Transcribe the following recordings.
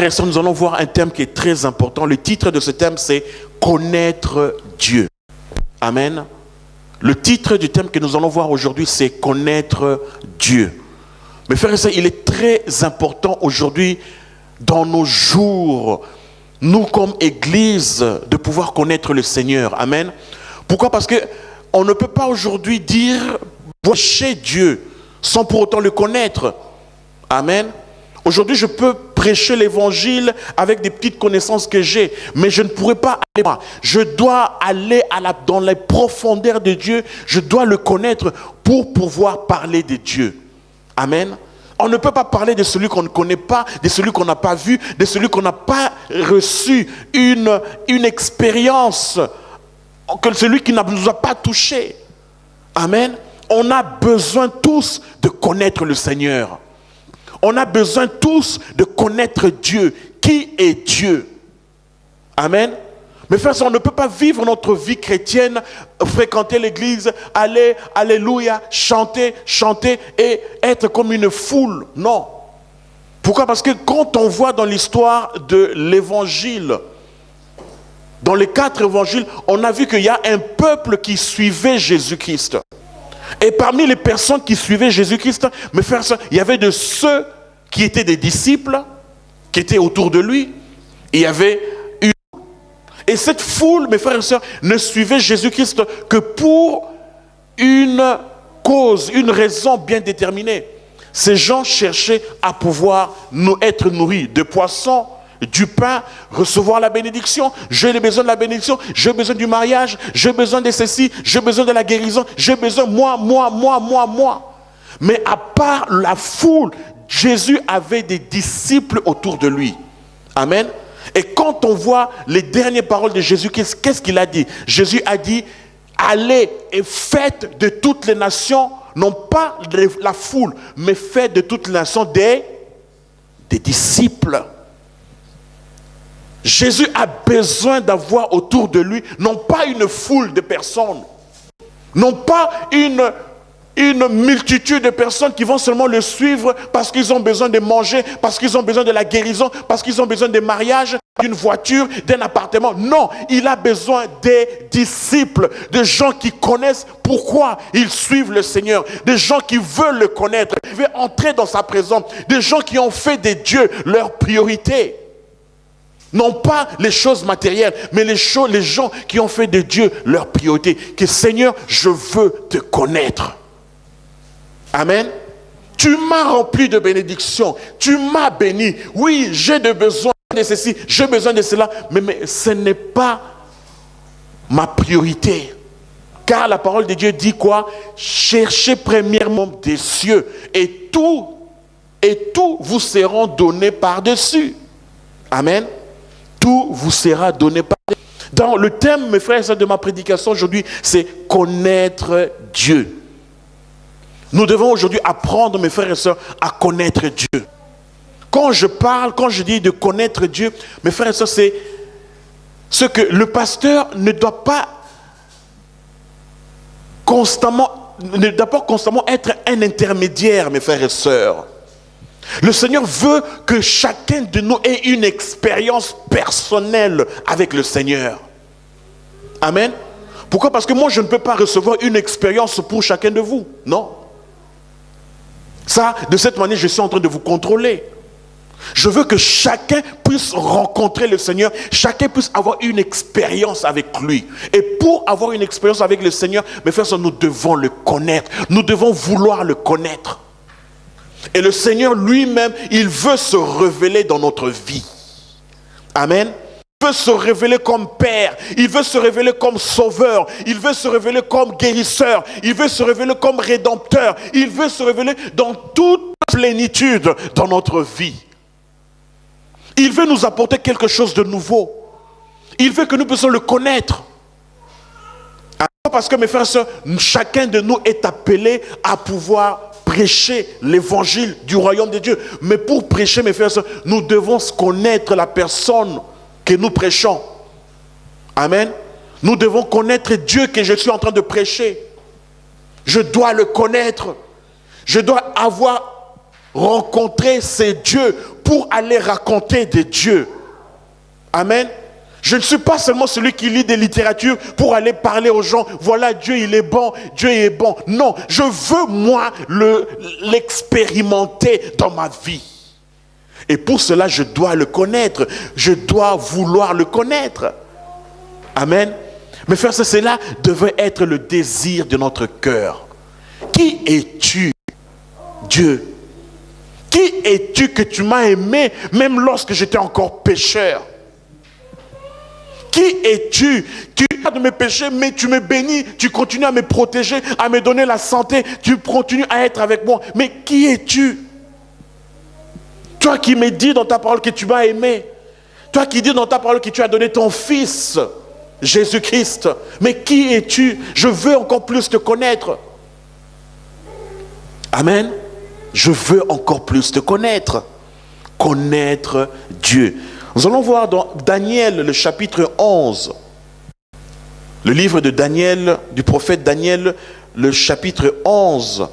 Frères et sœurs, nous allons voir un thème qui est très important. Le titre de ce thème, c'est « Connaître Dieu ». Amen. Le titre du thème que nous allons voir aujourd'hui, c'est « Connaître Dieu ». Mes frères et sœurs, il est très important aujourd'hui, dans nos jours, nous comme Église, de pouvoir connaître le Seigneur. Amen. Pourquoi? Parce qu'on ne peut pas aujourd'hui dire « chez Dieu » sans pour autant le connaître. Amen. Aujourd'hui, je peux prêcher l'évangile avec des petites connaissances que j'ai, mais je ne pourrai pas aller loin. Je dois aller dans les profondeurs de Dieu, je dois le connaître pour pouvoir parler de Dieu. Amen. On ne peut pas parler de celui qu'on ne connaît pas, de celui qu'on n'a pas vu, de celui qu'on n'a pas reçu une expérience, que celui qui ne nous a pas touchés. Amen. On a besoin tous de connaître le Seigneur. On a besoin tous de connaître Dieu. Qui est Dieu? Amen. Mais frères, on ne peut pas vivre notre vie chrétienne, fréquenter l'église, aller, alléluia, chanter, chanter et être comme une foule. Non. Pourquoi? Parce que quand on voit dans l'histoire de l'évangile, dans les 4 évangiles, on a vu qu'il y a un peuple qui suivait Jésus-Christ. Et parmi les personnes qui suivaient Jésus-Christ, mes frères et sœurs, il y avait de ceux qui étaient des disciples, qui étaient autour de lui. Il y avait une... Et cette foule, mes frères et sœurs, ne suivait Jésus-Christ que pour une cause, une raison bien déterminée. Ces gens cherchaient à pouvoir être nourris de poissons, du pain, recevoir la bénédiction. J'ai besoin de la bénédiction, j'ai besoin du mariage, j'ai besoin de ceci, j'ai besoin de la guérison, j'ai besoin moi. Mais à part la foule, Jésus avait des disciples autour de lui. Amen. Et quand on voit les dernières paroles de Jésus, qu'est-ce qu'il a dit? Jésus a dit, allez et faites de toutes les nations, non pas la foule, mais faites de toutes les nations des disciples. Jésus a besoin d'avoir autour de lui, non pas une foule de personnes, non pas une multitude de personnes qui vont seulement le suivre parce qu'ils ont besoin de manger, parce qu'ils ont besoin de la guérison, parce qu'ils ont besoin de mariage, d'une voiture, d'un appartement. Non, il a besoin des disciples, de gens qui connaissent pourquoi ils suivent le Seigneur, des gens qui veulent le connaître, qui veulent entrer dans sa présence, des gens qui ont fait de Dieu leur priorité. Non pas les choses matérielles, mais les gens qui ont fait de Dieu leur priorité. Que Seigneur, je veux te connaître. Amen. Tu m'as rempli de bénédictions. Tu m'as béni. Oui, j'ai des besoins de ceci, j'ai besoin de cela. Mais ce n'est pas ma priorité. Car la parole de Dieu dit quoi? Cherchez premièrement des cieux. Et tout vous sera donné par-dessus. Amen. Tout vous sera donné par Dieu. Dans le thème, mes frères et sœurs, de ma prédication aujourd'hui, c'est connaître Dieu. Nous devons aujourd'hui apprendre, mes frères et sœurs, à connaître Dieu. Quand je dis de connaître Dieu, mes frères et sœurs, c'est ce que le pasteur ne doit pas constamment être un intermédiaire, mes frères et sœurs. Le Seigneur veut que chacun de nous ait une expérience personnelle avec le Seigneur. Amen. Pourquoi? Parce que moi, je ne peux pas recevoir une expérience pour chacun de vous. Non. Ça, de cette manière, je suis en train de vous contrôler. Je veux que chacun puisse rencontrer le Seigneur, chacun puisse avoir une expérience avec lui. Et pour avoir une expérience avec le Seigneur, mes frères, nous devons le connaître. Nous devons vouloir le connaître. Et le Seigneur lui-même, il veut se révéler dans notre vie. Amen. Il veut se révéler comme Père. Il veut se révéler comme Sauveur. Il veut se révéler comme guérisseur. Il veut se révéler comme Rédempteur. Il veut se révéler dans toute plénitude dans notre vie. Il veut nous apporter quelque chose de nouveau. Il veut que nous puissions le connaître. Parce que mes frères et sœurs, chacun de nous est appelé à pouvoir prêcher l'évangile du royaume de Dieu. Mais pour prêcher, mes frères et sœurs, nous devons connaître la personne que nous prêchons. Amen. Nous devons connaître Dieu que je suis en train de prêcher. Je dois le connaître. Je dois avoir rencontré ces dieux pour aller raconter de Dieu. Amen. Je ne suis pas seulement celui qui lit des littératures pour aller parler aux gens. Voilà, Dieu il est bon, Dieu est bon. Non, je veux moi l'expérimenter dans ma vie. Et pour cela, je dois le connaître. Je dois vouloir le connaître. Amen. Mais frères, cela devait être le désir de notre cœur. Qui es-tu, Dieu? Qui es-tu que tu m'as aimé même lorsque j'étais encore pécheur? Qui es-tu? Tu as de mes péchés, mais tu me bénis, tu continues à me protéger, à me donner la santé, tu continues à être avec moi. Mais qui es-tu? Toi qui me dis dans ta parole que tu m'as aimé, toi qui dis dans ta parole que tu as donné ton Fils, Jésus-Christ, mais qui es-tu? Je veux encore plus te connaître. Amen. Je veux encore plus te connaître. Connaître Dieu. Nous allons voir dans Daniel, le chapitre 11. Le livre de Daniel, du prophète Daniel, le chapitre 11.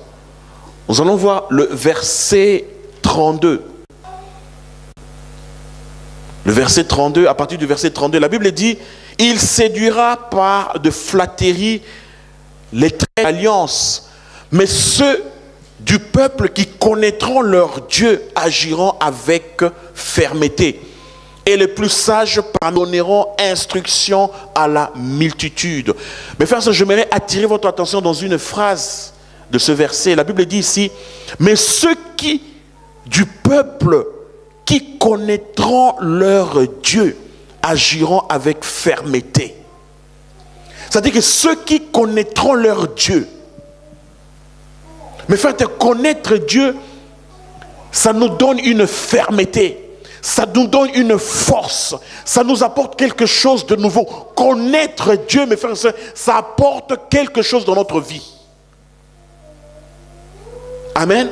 Nous allons voir le verset 32. Le verset 32, à partir du verset 32, la Bible dit « Il séduira par de flatteries les traits d'alliance, mais ceux du peuple qui connaîtront leur Dieu agiront avec fermeté. Et les plus sages donneront instruction à la multitude. » Mais frères, j'aimerais attirer votre attention dans une phrase de ce verset. La Bible dit ici, mais ceux qui, du peuple, qui connaîtront leur Dieu, agiront avec fermeté. C'est-à-dire que ceux qui connaîtront leur Dieu. Mais frères, connaître Dieu, ça nous donne une fermeté. Ça nous donne une force. Ça nous apporte quelque chose de nouveau. Connaître Dieu, mes frères et sœurs, ça apporte quelque chose dans notre vie. Amen.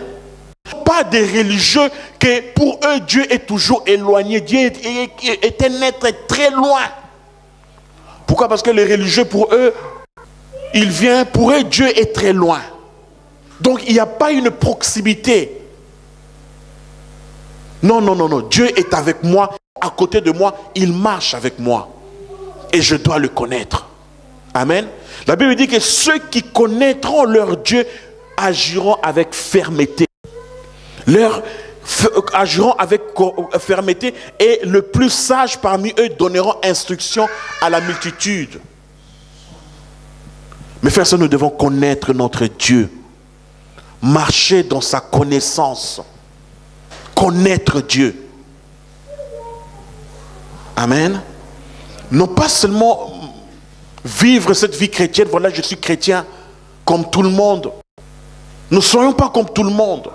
Pas des religieux que pour eux, Dieu est toujours éloigné. Dieu est un être très loin. Pourquoi? Parce que les religieux, pour eux, il vient, pour eux, Dieu est très loin. Donc, il n'y a pas une proximité. Non, non, non, non. Dieu est avec moi, à côté de moi, il marche avec moi. Et je dois le connaître. Amen. La Bible dit que ceux qui connaîtront leur Dieu agiront avec fermeté. Agiront avec fermeté et le plus sage parmi eux donneront instruction à la multitude. Mes frères et sœurs, nous devons connaître notre Dieu. Marcher dans sa connaissance. Connaître Dieu. Amen. Non pas seulement vivre cette vie chrétienne, voilà, je suis chrétien comme tout le monde. Ne soyons pas comme tout le monde,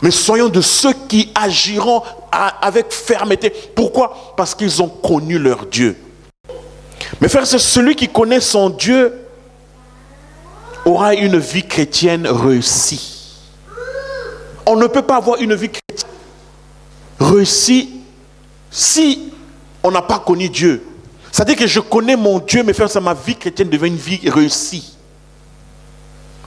mais soyons de ceux qui agiront avec fermeté. Pourquoi? Parce qu'ils ont connu leur Dieu. Mes frères, c'est celui qui connaît son Dieu aura une vie chrétienne réussie. On ne peut pas avoir une vie chrétienne réussie si on n'a pas connu Dieu. C'est-à-dire que je connais mon Dieu, mes frères, ma vie chrétienne devient une vie réussie.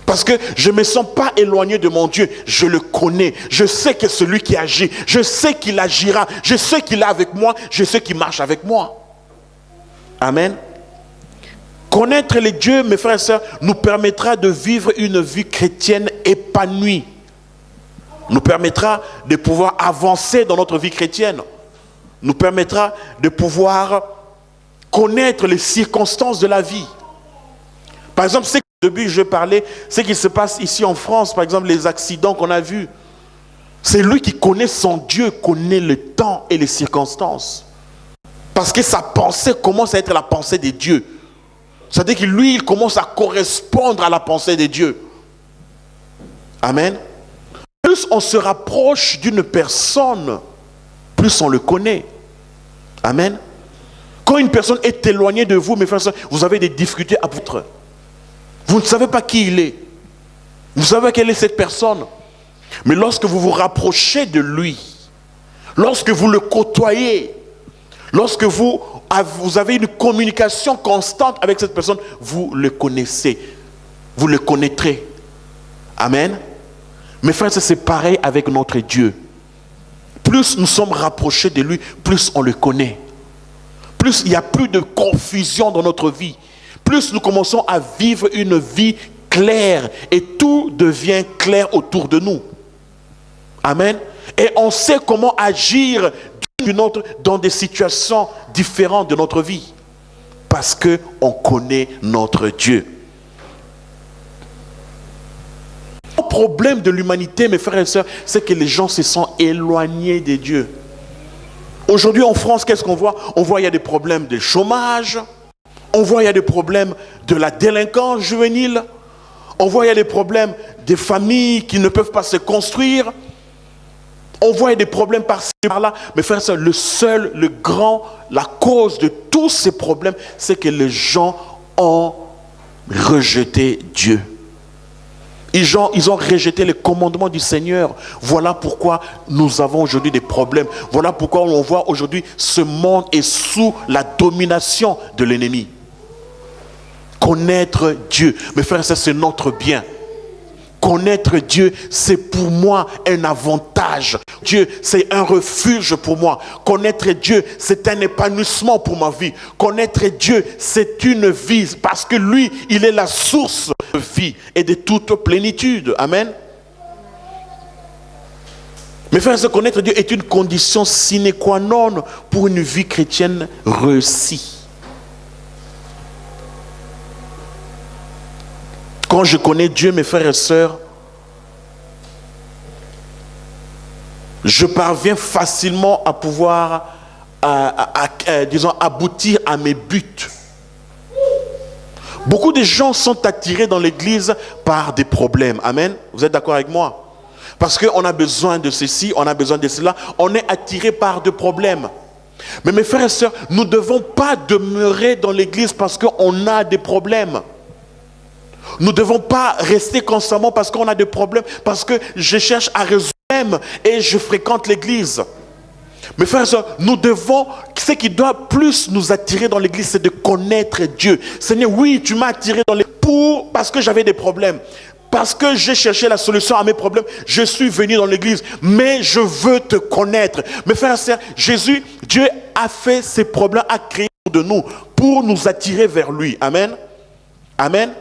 Parce que je ne me sens pas éloigné de mon Dieu. Je le connais. Je sais que c'est celui qui agit. Je sais qu'il agira. Je sais qu'il est avec moi. Je sais qu'il marche avec moi. Amen. Connaître les dieux, mes frères et sœurs, nous permettra de vivre une vie chrétienne épanouie. Nous permettra de pouvoir avancer dans notre vie chrétienne. Nous permettra de pouvoir connaître les circonstances de la vie. Par exemple, c'est au début je parlais, ce qui se passe ici en France, par exemple les accidents qu'on a vus. C'est lui qui connaît son Dieu, connaît le temps et les circonstances. Parce que sa pensée commence à être la pensée de Dieu. C'est-à-dire que lui, il commence à correspondre à la pensée de Dieu. Amen. Plus on se rapproche d'une personne, plus on le connaît. Amen. Quand une personne est éloignée de vous, mes frères et sœurs, vous avez des difficultés à votre. Vous ne savez pas qui il est. Vous savez quelle est cette personne. Mais lorsque vous vous rapprochez de lui, lorsque vous le côtoyez, lorsque vous avez une communication constante avec cette personne, vous le connaissez. Vous le connaîtrez. Amen. Mes frères, c'est pareil avec notre Dieu. plus nous sommes rapprochés de lui, plus on le connaît. Plus il n'y a plus de confusion dans notre vie. Plus nous commençons à vivre une vie claire et tout devient clair autour de nous. Amen. Et on sait comment agir d'une autre dans des situations différentes de notre vie. Parce qu'on connaît notre Dieu. Le problème de l'humanité, mes frères et sœurs, c'est que les gens se sont éloignés de Dieu. Aujourd'hui en France, qu'est-ce qu'on voit? On voit qu'il y a des problèmes de chômage. On voit qu'il y a des problèmes de la délinquance juvénile. On voit qu'il y a des problèmes des familles qui ne peuvent pas se construire. On voit des problèmes par-ci et par-là. Mais frères et sœurs, la cause de tous ces problèmes, c'est que les gens ont rejeté Dieu. Ils ont rejeté les commandements du Seigneur. Voilà pourquoi nous avons aujourd'hui des problèmes. Voilà pourquoi on voit aujourd'hui ce monde est sous la domination de l'ennemi. Connaître Dieu. Mes frères et sœurs, c'est notre bien. Connaître Dieu, c'est pour moi un avantage. Dieu, c'est un refuge pour moi. Connaître Dieu, c'est un épanouissement pour ma vie. Connaître Dieu, c'est une vie. Parce que lui, il est la source de vie et de toute plénitude. Amen. Mes frères et sœurs, connaître Dieu est une condition sine qua non pour une vie chrétienne réussie. Quand je connais Dieu, mes frères et sœurs, je parviens facilement à pouvoir, disons, aboutir à mes buts. Beaucoup de gens sont attirés dans l'église par des problèmes. Amen. Vous êtes d'accord avec moi? Parce qu'on a besoin de ceci, on a besoin de cela. On est attiré par des problèmes. Mais mes frères et sœurs, nous ne devons pas demeurer dans l'église parce qu'on a des problèmes. Nous ne devons pas rester constamment parce qu'on a des problèmes, parce que je cherche à résoudre et je fréquente l'église. Mes frères et sœurs, nous devons, ce qui doit plus nous attirer dans l'église, c'est de connaître Dieu. Seigneur, oui, tu m'as attiré dans l'église parce que j'avais des problèmes. Parce que j'ai cherché la solution à mes problèmes, je suis venu dans l'église, mais je veux te connaître. Mes frères et sœurs, Jésus, Dieu a fait ces problèmes, a créé de nous pour nous attirer vers lui. Amen. Amen.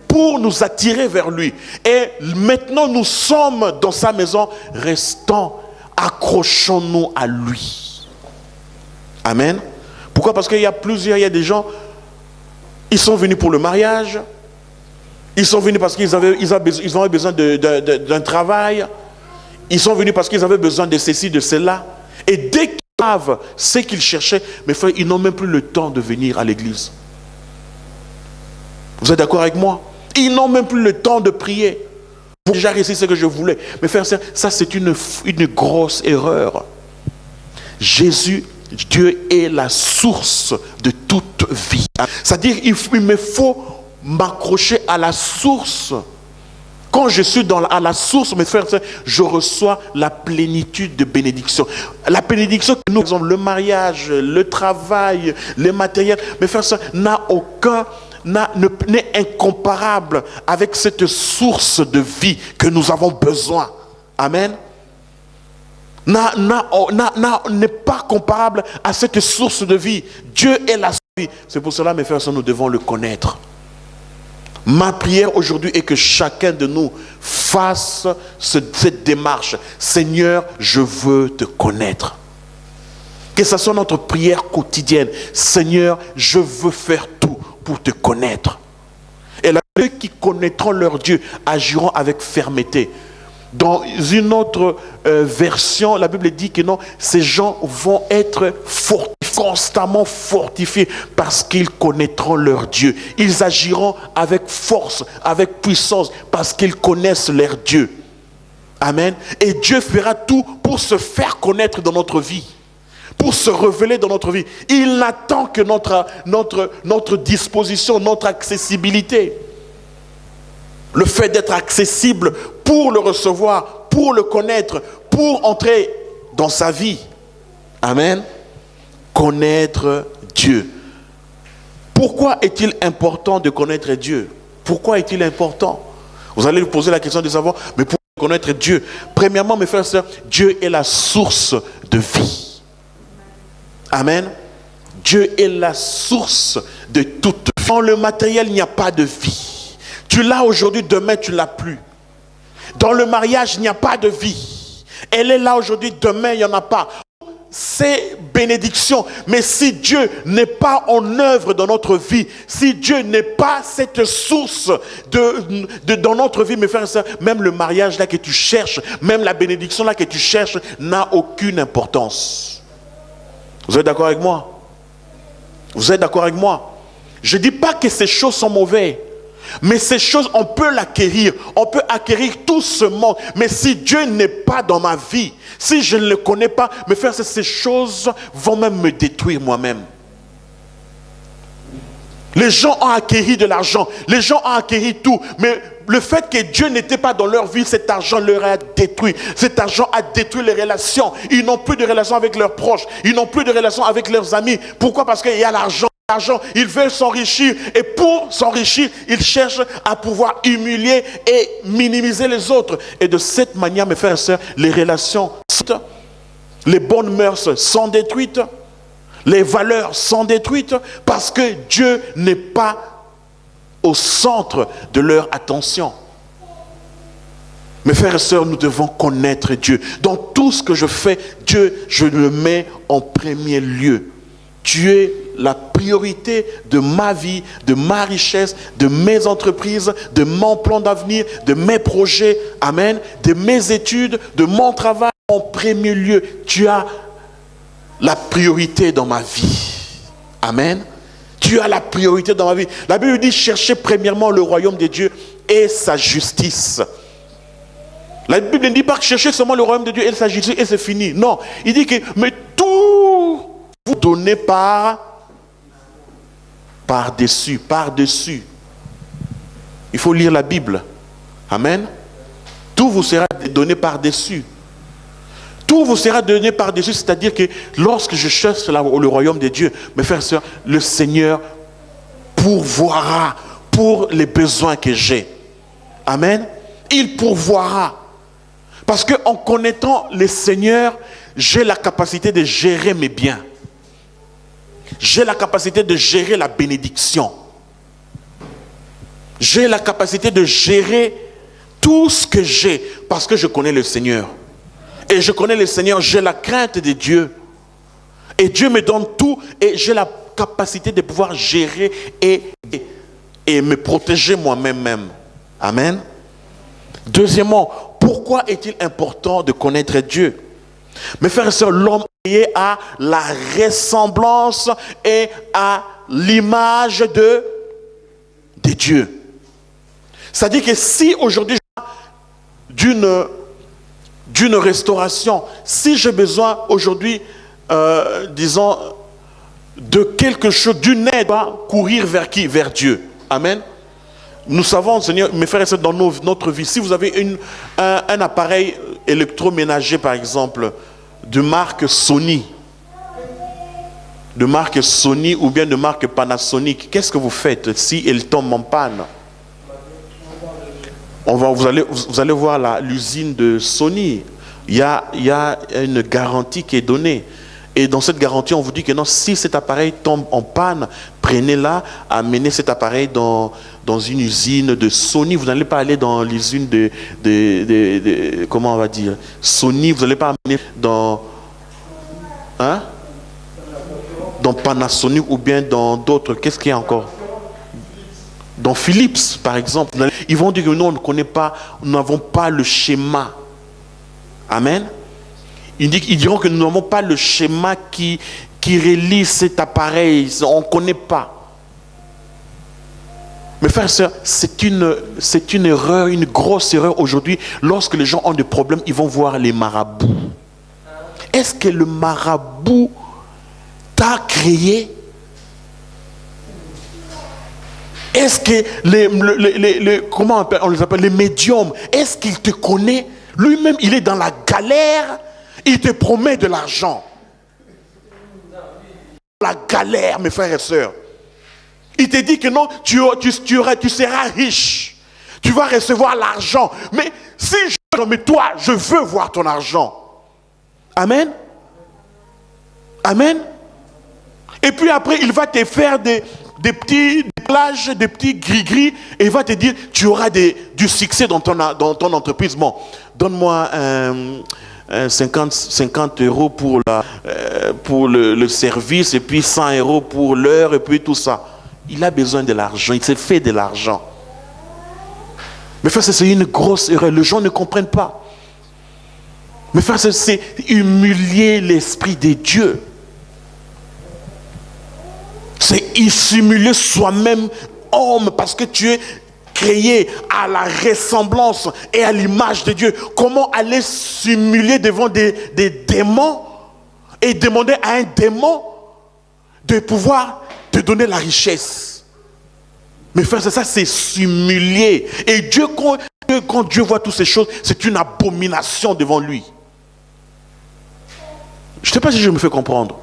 Pour nous attirer vers lui. Et maintenant nous sommes dans sa maison, restons, accrochons-nous à lui. Amen. Pourquoi? Parce qu'il y a il y a des gens, ils sont venus pour le mariage, ils sont venus parce qu'ils avaient besoin d'un travail, ils sont venus parce qu'ils avaient besoin de ceci, de cela. Et dès qu'ils savent ce qu'ils cherchaient, mes frères, ils n'ont même plus le temps de venir à l'église. Vous êtes d'accord avec moi? Ils n'ont même plus le temps de prier. J'ai déjà réussi ce que je voulais. Mais frères et sœurs, ça c'est une grosse erreur. Jésus, Dieu est la source de toute vie. C'est-à-dire il me faut m'accrocher à la source. Quand je suis à la source, mes frères et sœurs, je reçois la plénitude de bénédiction. La bénédiction que nous avons, le mariage, le travail, les matériels, mes frères et sœurs, n'est incomparable avec cette source de vie que nous avons besoin. Amen. N'est pas comparable à cette source de vie. Dieu est la vie. C'est pour cela, mes frères et sœurs, nous devons le connaître. Ma prière aujourd'hui est que chacun de nous fasse cette démarche. Seigneur, je veux te connaître. Que ce soit notre prière quotidienne. Seigneur, je veux faire tout pour te connaître. Et là, ceux qui connaîtront leur Dieu agiront avec fermeté. Dans une autre version, la Bible dit que non, ces gens vont être constamment fortifiés parce qu'ils connaîtront leur Dieu. Ils agiront avec force, avec puissance parce qu'ils connaissent leur Dieu. Amen. Et Dieu fera tout pour se faire connaître dans notre vie, pour se révéler dans notre vie. Il n'attend que notre disposition, notre accessibilité. Le fait d'être accessible pour le recevoir, pour le connaître, pour entrer dans sa vie. Amen. Connaître Dieu. Pourquoi est-il important de connaître Dieu? Pourquoi est-il important? Vous allez vous poser la question de savoir, mais pourquoi connaître Dieu. Premièrement, mes frères et sœurs, Dieu est la source de vie. Amen. Dieu est la source de toute vie. Dans le matériel, il n'y a pas de vie. Tu l'as aujourd'hui, demain tu ne l'as plus. Dans le mariage, il n'y a pas de vie. Elle est là aujourd'hui, demain il n'y en a pas. C'est bénédiction. Mais si Dieu n'est pas en œuvre dans notre vie, si Dieu n'est pas cette source dans notre vie, mes frères et sœurs, même le mariage là que tu cherches, même la bénédiction là que tu cherches, n'a aucune importance. Vous êtes d'accord avec moi? Vous êtes d'accord avec moi? Je ne dis pas que ces choses sont mauvaises. Mais ces choses, on peut l'acquérir. On peut acquérir tout ce monde. Mais si Dieu n'est pas dans ma vie, si je ne le connais pas, mes frères, ces choses vont même me détruire moi-même. Les gens ont acquis de l'argent. Les gens ont acquis tout. Mais le fait que Dieu n'était pas dans leur vie, cet argent leur a détruit. Cet argent a détruit les relations. Ils n'ont plus de relations avec leurs proches. Ils n'ont plus de relations avec leurs amis. Pourquoi? Parce qu'il y a l'argent. Ils veulent s'enrichir et pour s'enrichir, ils cherchent à pouvoir humilier et minimiser les autres. Et de cette manière, mes frères et sœurs, les relations, les bonnes mœurs sont détruites, les valeurs sont détruites parce que Dieu n'est pas au centre de leur attention. Mes frères et sœurs, nous devons connaître Dieu. Dans tout ce que je fais, Dieu, je le mets en premier lieu. Dieu est la priorité de ma vie, de ma richesse, de mes entreprises, de mon plan d'avenir, de mes projets, amen, de mes études, de mon travail. En premier lieu, tu as la priorité dans ma vie. Amen. Tu as la priorité dans ma vie. La Bible dit, cherchez premièrement le royaume de Dieu et sa justice. La Bible ne dit pas que cherchez seulement le royaume de Dieu et sa justice et c'est fini. Non, il dit que, mais tout vous donnez par-dessus. Il faut lire la Bible. Amen. Tout vous sera donné par-dessus. Tout vous sera donné par-dessus, c'est-à-dire que lorsque je cherche le royaume de Dieu, mes frères et sœurs, le Seigneur pourvoira pour les besoins que j'ai. Amen. Il pourvoira. Parce qu'en connaissant le Seigneur, j'ai la capacité de gérer mes biens. J'ai la capacité de gérer la bénédiction. J'ai la capacité de gérer tout ce que j'ai parce que je connais le Seigneur. Et je connais le Seigneur, j'ai la crainte de Dieu. Et Dieu me donne tout et j'ai la capacité de pouvoir gérer et me protéger moi-même. Amen. Deuxièmement, pourquoi est-il important de connaître Dieu? Mes frères et sœurs, l'homme est à la ressemblance et à l'image de Dieu. C'est-à-dire que si aujourd'hui d'une restauration, si j'ai besoin aujourd'hui, disons, de quelque chose, d'une aide, courir vers qui? Vers Dieu. Amen. Nous savons, Seigneur, mes frères et sœurs, dans notre vie, si vous avez un appareil électroménager, par exemple, de marque Sony, ou bien de marque Panasonic, qu'est-ce que vous faites si elle tombe en panne? Vous allez voir l'usine de Sony. Il y a une garantie qui est donnée. Et dans cette garantie, on vous dit que non, si cet appareil tombe en panne, prenez-la, amenez cet appareil dans une usine de Sony. Vous n'allez pas aller dans l'usine de comment on va dire, Sony. Vous n'allez pas amener dans Panasonic ou bien dans d'autres. Qu'est-ce qu'il y a encore? Dans Philips, par exemple. Ils vont dire que non, on ne connaît pas, nous n'avons pas le schéma. Amen. Ils diront que nous n'avons pas le schéma qui relie cet appareil. On ne connaît pas. Mes frères et sœurs, c'est une erreur, une grosse erreur aujourd'hui. Lorsque les gens ont des problèmes, ils vont voir les marabouts. Est-ce que le marabout t'a créé? Est-ce que comment on les appelle, les médiums, est-ce qu'il te connaît? Lui-même, il est dans la galère. Il te promet de l'argent. La galère, mes frères et sœurs. Il te dit que non, tu seras riche. Tu vas recevoir l'argent. Mais si je mais toi, je veux voir ton argent. Amen. Amen. Et puis après, il va te faire des petits plages, des petits gris-gris, et il va te dire, tu auras du succès dans ton entreprise. Bon, donne-moi 50 euros pour le service, et puis 100 euros pour l'heure, et puis tout ça. Il a besoin de l'argent, il s'est fait de l'argent. Mais frère, c'est une grosse erreur, les gens ne comprennent pas. Mais frère, c'est humilier l'esprit de Dieu. C'est humilier soi-même homme, parce que tu es créé à la ressemblance et à l'image de Dieu. Comment aller s'humilier devant des démons et demander à un démon de pouvoir te donner la richesse? Mais frère, c'est ça, c'est s'humilier. Et Dieu, quand Dieu voit toutes ces choses, c'est une abomination devant lui. Je ne sais pas si je me fais comprendre.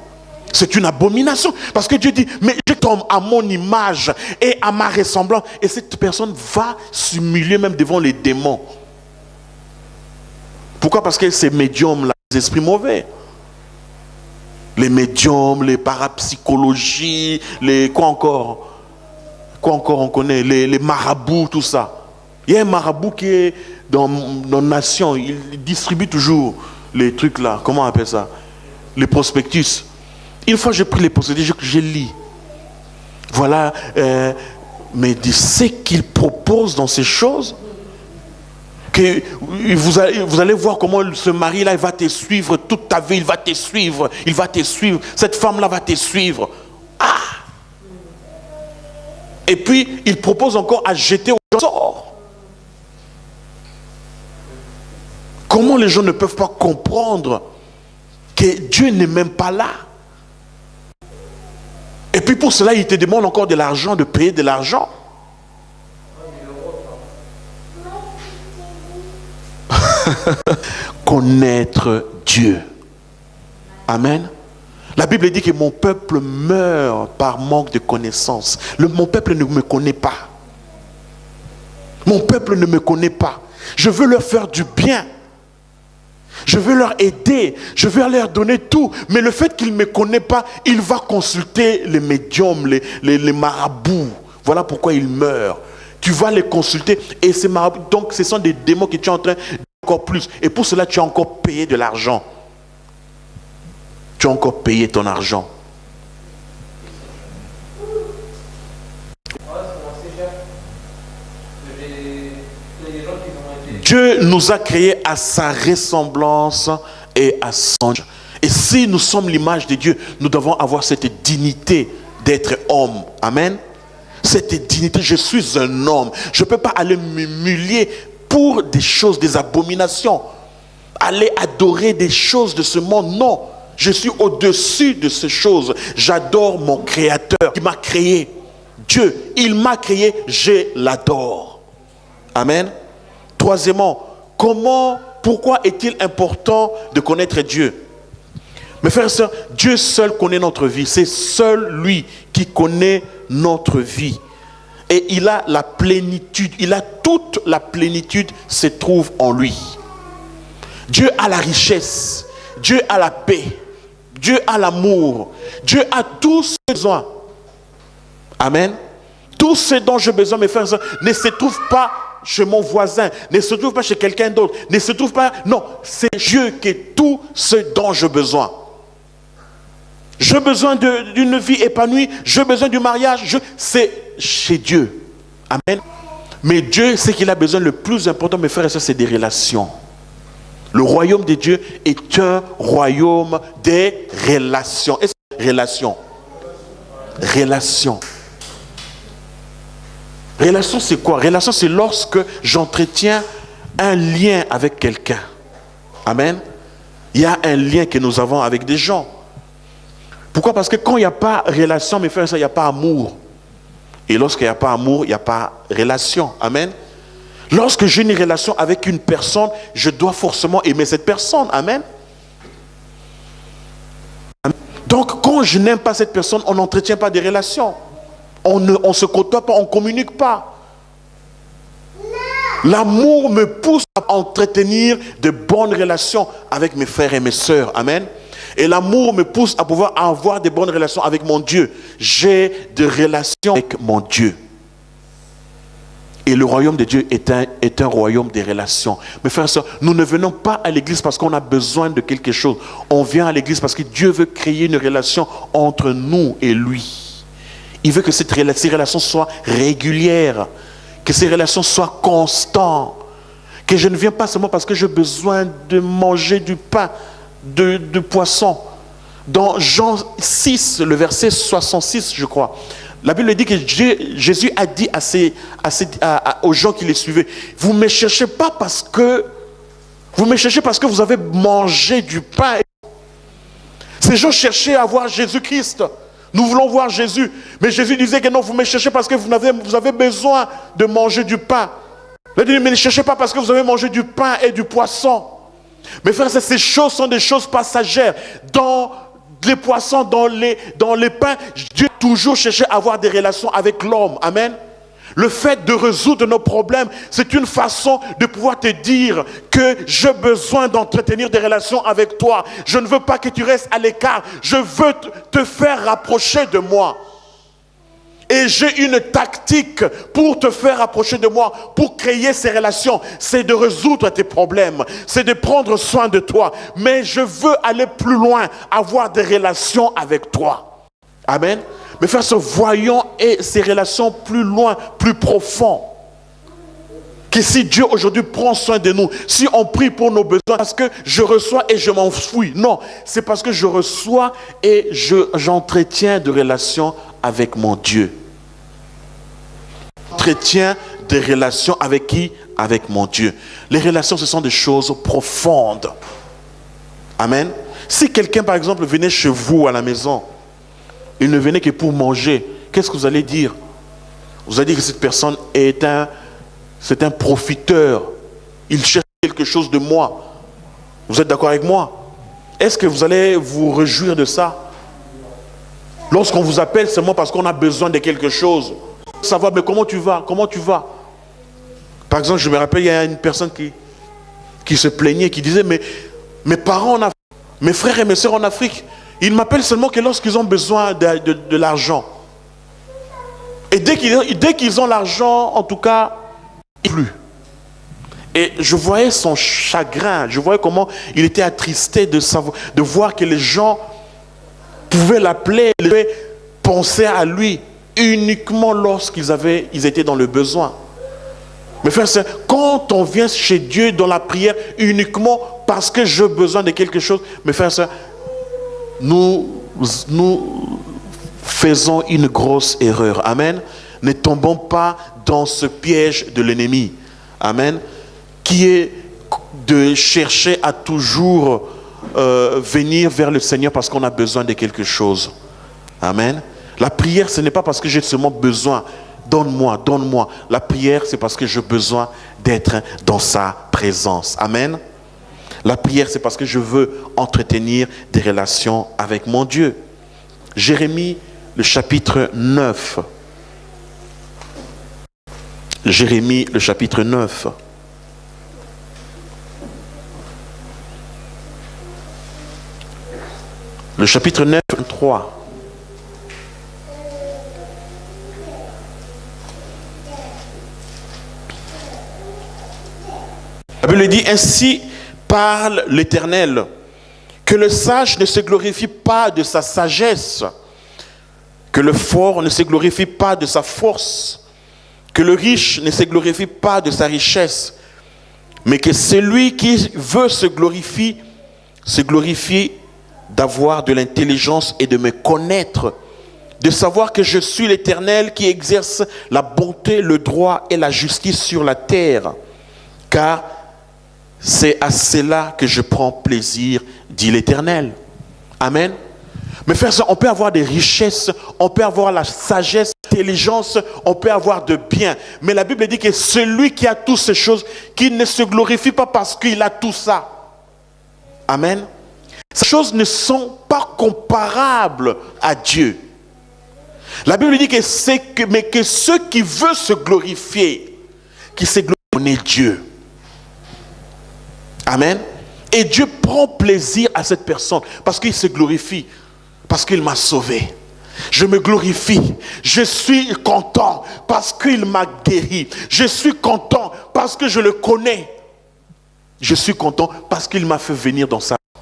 C'est une abomination. Parce que Dieu dit, mais je tombe à mon image et à ma ressemblance. Et cette personne va s'humilier même devant les démons. Pourquoi? Parce que ces médiums-là, les esprits mauvais. Les médiums, les parapsychologies, les quoi encore on connaît, les marabouts, tout ça. Il y a un marabout qui est dans Nation, il distribue toujours les trucs là, comment on appelle ça? Les prospectus. Une fois j'ai pris les prospectus, je lis. Voilà, mais ce qu'il propose dans ces choses, que vous allez voir comment ce mari-là, il va te suivre toute ta vie, il va te suivre, cette femme-là va te suivre. Ah! Et puis, il propose encore à jeter au sort. Comment les gens ne peuvent pas comprendre que Dieu n'est même pas là? Et puis pour cela, il te demande encore de l'argent, de payer de l'argent. Connaître Dieu. Amen. La Bible dit que mon peuple meurt par manque de connaissance. Mon peuple ne me connaît pas. Mon peuple ne me connaît pas. Je veux leur faire du bien. Je veux leur aider. Je veux leur donner tout. Mais le fait qu'il ne me connaît pas, il va consulter les médiums, les marabouts. Voilà pourquoi il meurt. Tu vas les consulter et ces marabouts. Donc ce sont des démons que tu es en train d'encore plus. Et pour cela, tu as encore payé de l'argent. Tu as encore payé ton argent. Dieu nous a créés à sa ressemblance et à son image. Et si nous sommes l'image de Dieu, nous devons avoir cette dignité d'être homme. Amen. Cette dignité, je suis un homme. Je ne peux pas aller m'humilier pour des choses, des abominations. Aller adorer des choses de ce monde, non. Je suis au-dessus de ces choses. J'adore mon Créateur qui m'a créé. Dieu, il m'a créé, je l'adore. Amen. Troisièmement, pourquoi est-il important de connaître Dieu? Mes frères et sœurs, Dieu seul connaît notre vie. C'est seul lui qui connaît notre vie. Et il a la plénitude, toute la plénitude se trouve en lui. Dieu a la richesse, Dieu a la paix, Dieu a l'amour, Dieu a tout ce besoin. Amen. Tout ce dont j'ai besoin, mes frères et sœurs, ne se trouve pas chez mon voisin, ne se trouve pas chez quelqu'un d'autre, ne se trouve pas... Non, c'est Dieu qui est tout ce dont j'ai besoin. J'ai besoin d'une vie épanouie, j'ai besoin du mariage, c'est chez Dieu. Amen. Mais Dieu, ce qu'il a besoin le plus important, mes frères et sœurs, c'est des relations. Le royaume de Dieu est un royaume des relations. Est-ce que relations? Relations. Relation, c'est quoi? Relation, c'est lorsque j'entretiens un lien avec quelqu'un. Amen. Il y a un lien que nous avons avec des gens. Pourquoi? Parce que quand il n'y a pas relation, mes frères et sœurs, il n'y a pas amour. Et lorsqu'il n'y a pas amour, il n'y a pas relation. Amen. Lorsque j'ai une relation avec une personne, je dois forcément aimer cette personne. Amen. Donc, quand je n'aime pas cette personne, on n'entretient pas des relations. On ne se côtoie pas, on ne communique pas. L'amour me pousse à entretenir de bonnes relations avec mes frères et mes sœurs. Amen. Et l'amour me pousse à pouvoir avoir de bonnes relations avec mon Dieu. J'ai des relations avec mon Dieu. Et le royaume de Dieu est un royaume des relations. Mes frères et sœurs, nous ne venons pas à l'église parce qu'on a besoin de quelque chose. On vient à l'église parce que Dieu veut créer une relation entre nous et lui. Il veut que ces relations soient régulières, que ces relations soient constantes, que je ne viens pas seulement parce que j'ai besoin de manger du pain, de poisson. Dans Jean 6, le verset 66, je crois, la Bible dit que Jésus a dit aux gens qui les suivaient, vous ne me cherchez pas parce que vous avez mangé du pain. Ces gens cherchaient à voir Jésus-Christ. Nous voulons voir Jésus. Mais Jésus disait que non, vous me cherchez parce que vous avez besoin de manger du pain. Il dit, mais ne cherchez pas parce que vous avez mangé du pain et du poisson. Mes frères, ces choses sont des choses passagères. Dans les poissons, dans les pains, Dieu a toujours cherché à avoir des relations avec l'homme. Amen. Le fait de résoudre nos problèmes, c'est une façon de pouvoir te dire que j'ai besoin d'entretenir des relations avec toi. Je ne veux pas que tu restes à l'écart. Je veux te faire rapprocher de moi. Et j'ai une tactique pour te faire approcher de moi, pour créer ces relations. C'est de résoudre tes problèmes, c'est de prendre soin de toi. Mais je veux aller plus loin, avoir des relations avec toi. Amen. Mais frères, voyons ces relations plus loin, plus profondes. Que si Dieu aujourd'hui prend soin de nous, si on prie pour nos besoins, parce que je reçois et je m'enfuis. Non, c'est parce que je reçois et j'entretiens de relations avec mon Dieu. J'entretiens des relations avec qui? Avec mon Dieu. Les relations, ce sont des choses profondes. Amen. Si quelqu'un, par exemple, venait chez vous à la maison, il ne venait que pour manger, qu'est-ce que vous allez dire? Vous allez dire que cette personne c'est un profiteur. Il cherche quelque chose de moi. Vous êtes d'accord avec moi? Est-ce que vous allez vous réjouir de ça? Lorsqu'on vous appelle seulement parce qu'on a besoin de quelque chose. Savoir, mais comment tu vas? Comment tu vas? Par exemple, je me rappelle, il y a une personne qui se plaignait, qui disait, mais mes parents en Afrique, mes frères et mes sœurs en Afrique, ils m'appellent seulement que lorsqu'ils ont besoin de l'argent. Et dès qu'ils ont l'argent, en tout cas, plus. Et je voyais son chagrin, je voyais comment il était attristé de voir que les gens pouvaient l'appeler, penser à lui uniquement lorsqu'ils étaient dans le besoin. Mais frère, quand on vient chez Dieu dans la prière uniquement parce que j'ai besoin de quelque chose, mes frères, nous faisons une grosse erreur. Amen. Ne tombons pas dans ce piège de l'ennemi. Amen. Qui est de chercher à toujours venir vers le Seigneur parce qu'on a besoin de quelque chose. Amen. La prière, ce n'est pas parce que j'ai seulement besoin. Donne-moi, donne-moi. La prière, c'est parce que j'ai besoin d'être dans sa présence. Amen. La prière, c'est parce que je veux entretenir des relations avec mon Dieu. Jérémie, le chapitre 9. Jérémie, le chapitre 9. Le chapitre 9, 3. La Bible dit, ainsi parle l'Éternel, que le sage ne se glorifie pas de sa sagesse, que le fort ne se glorifie pas de sa force, que le riche ne se glorifie pas de sa richesse, mais que celui qui veut se glorifie d'avoir de l'intelligence et de me connaître, de savoir que je suis l'Éternel qui exerce la bonté, le droit et la justice sur la terre, car c'est à cela que je prends plaisir, dit l'Éternel. Amen. Mais frères, on peut avoir des richesses, on peut avoir la sagesse, l'intelligence, on peut avoir de bien. Mais la Bible dit que celui qui a toutes ces choses, qu'il ne se glorifie pas parce qu'il a tout ça. Amen. Ces choses ne sont pas comparables à Dieu. La Bible dit que que ceux qui veulent se glorifier, qui se glorifient Dieu. Amen. Et Dieu prend plaisir à cette personne parce qu'il se glorifie, parce qu'il m'a sauvé. Je me glorifie, je suis content parce qu'il m'a guéri. Je suis content parce que je le connais. Je suis content parce qu'il m'a fait venir dans sa vie.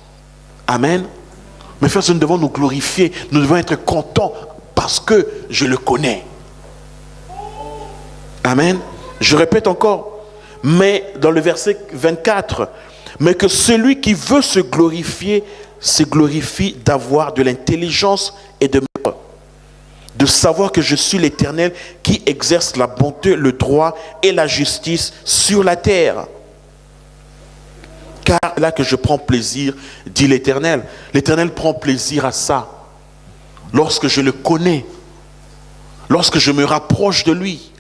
Amen. Mes frères, nous devons nous glorifier, nous devons être contents parce que je le connais. Amen. Je répète encore, mais dans le verset 24, mais que celui qui veut se glorifier d'avoir de l'intelligence et de savoir que je suis l'Éternel qui exerce la bonté, le droit et la justice sur la terre. Car là que je prends plaisir, dit l'Éternel. L'Éternel prend plaisir à ça. Lorsque je le connais, lorsque je me rapproche de lui,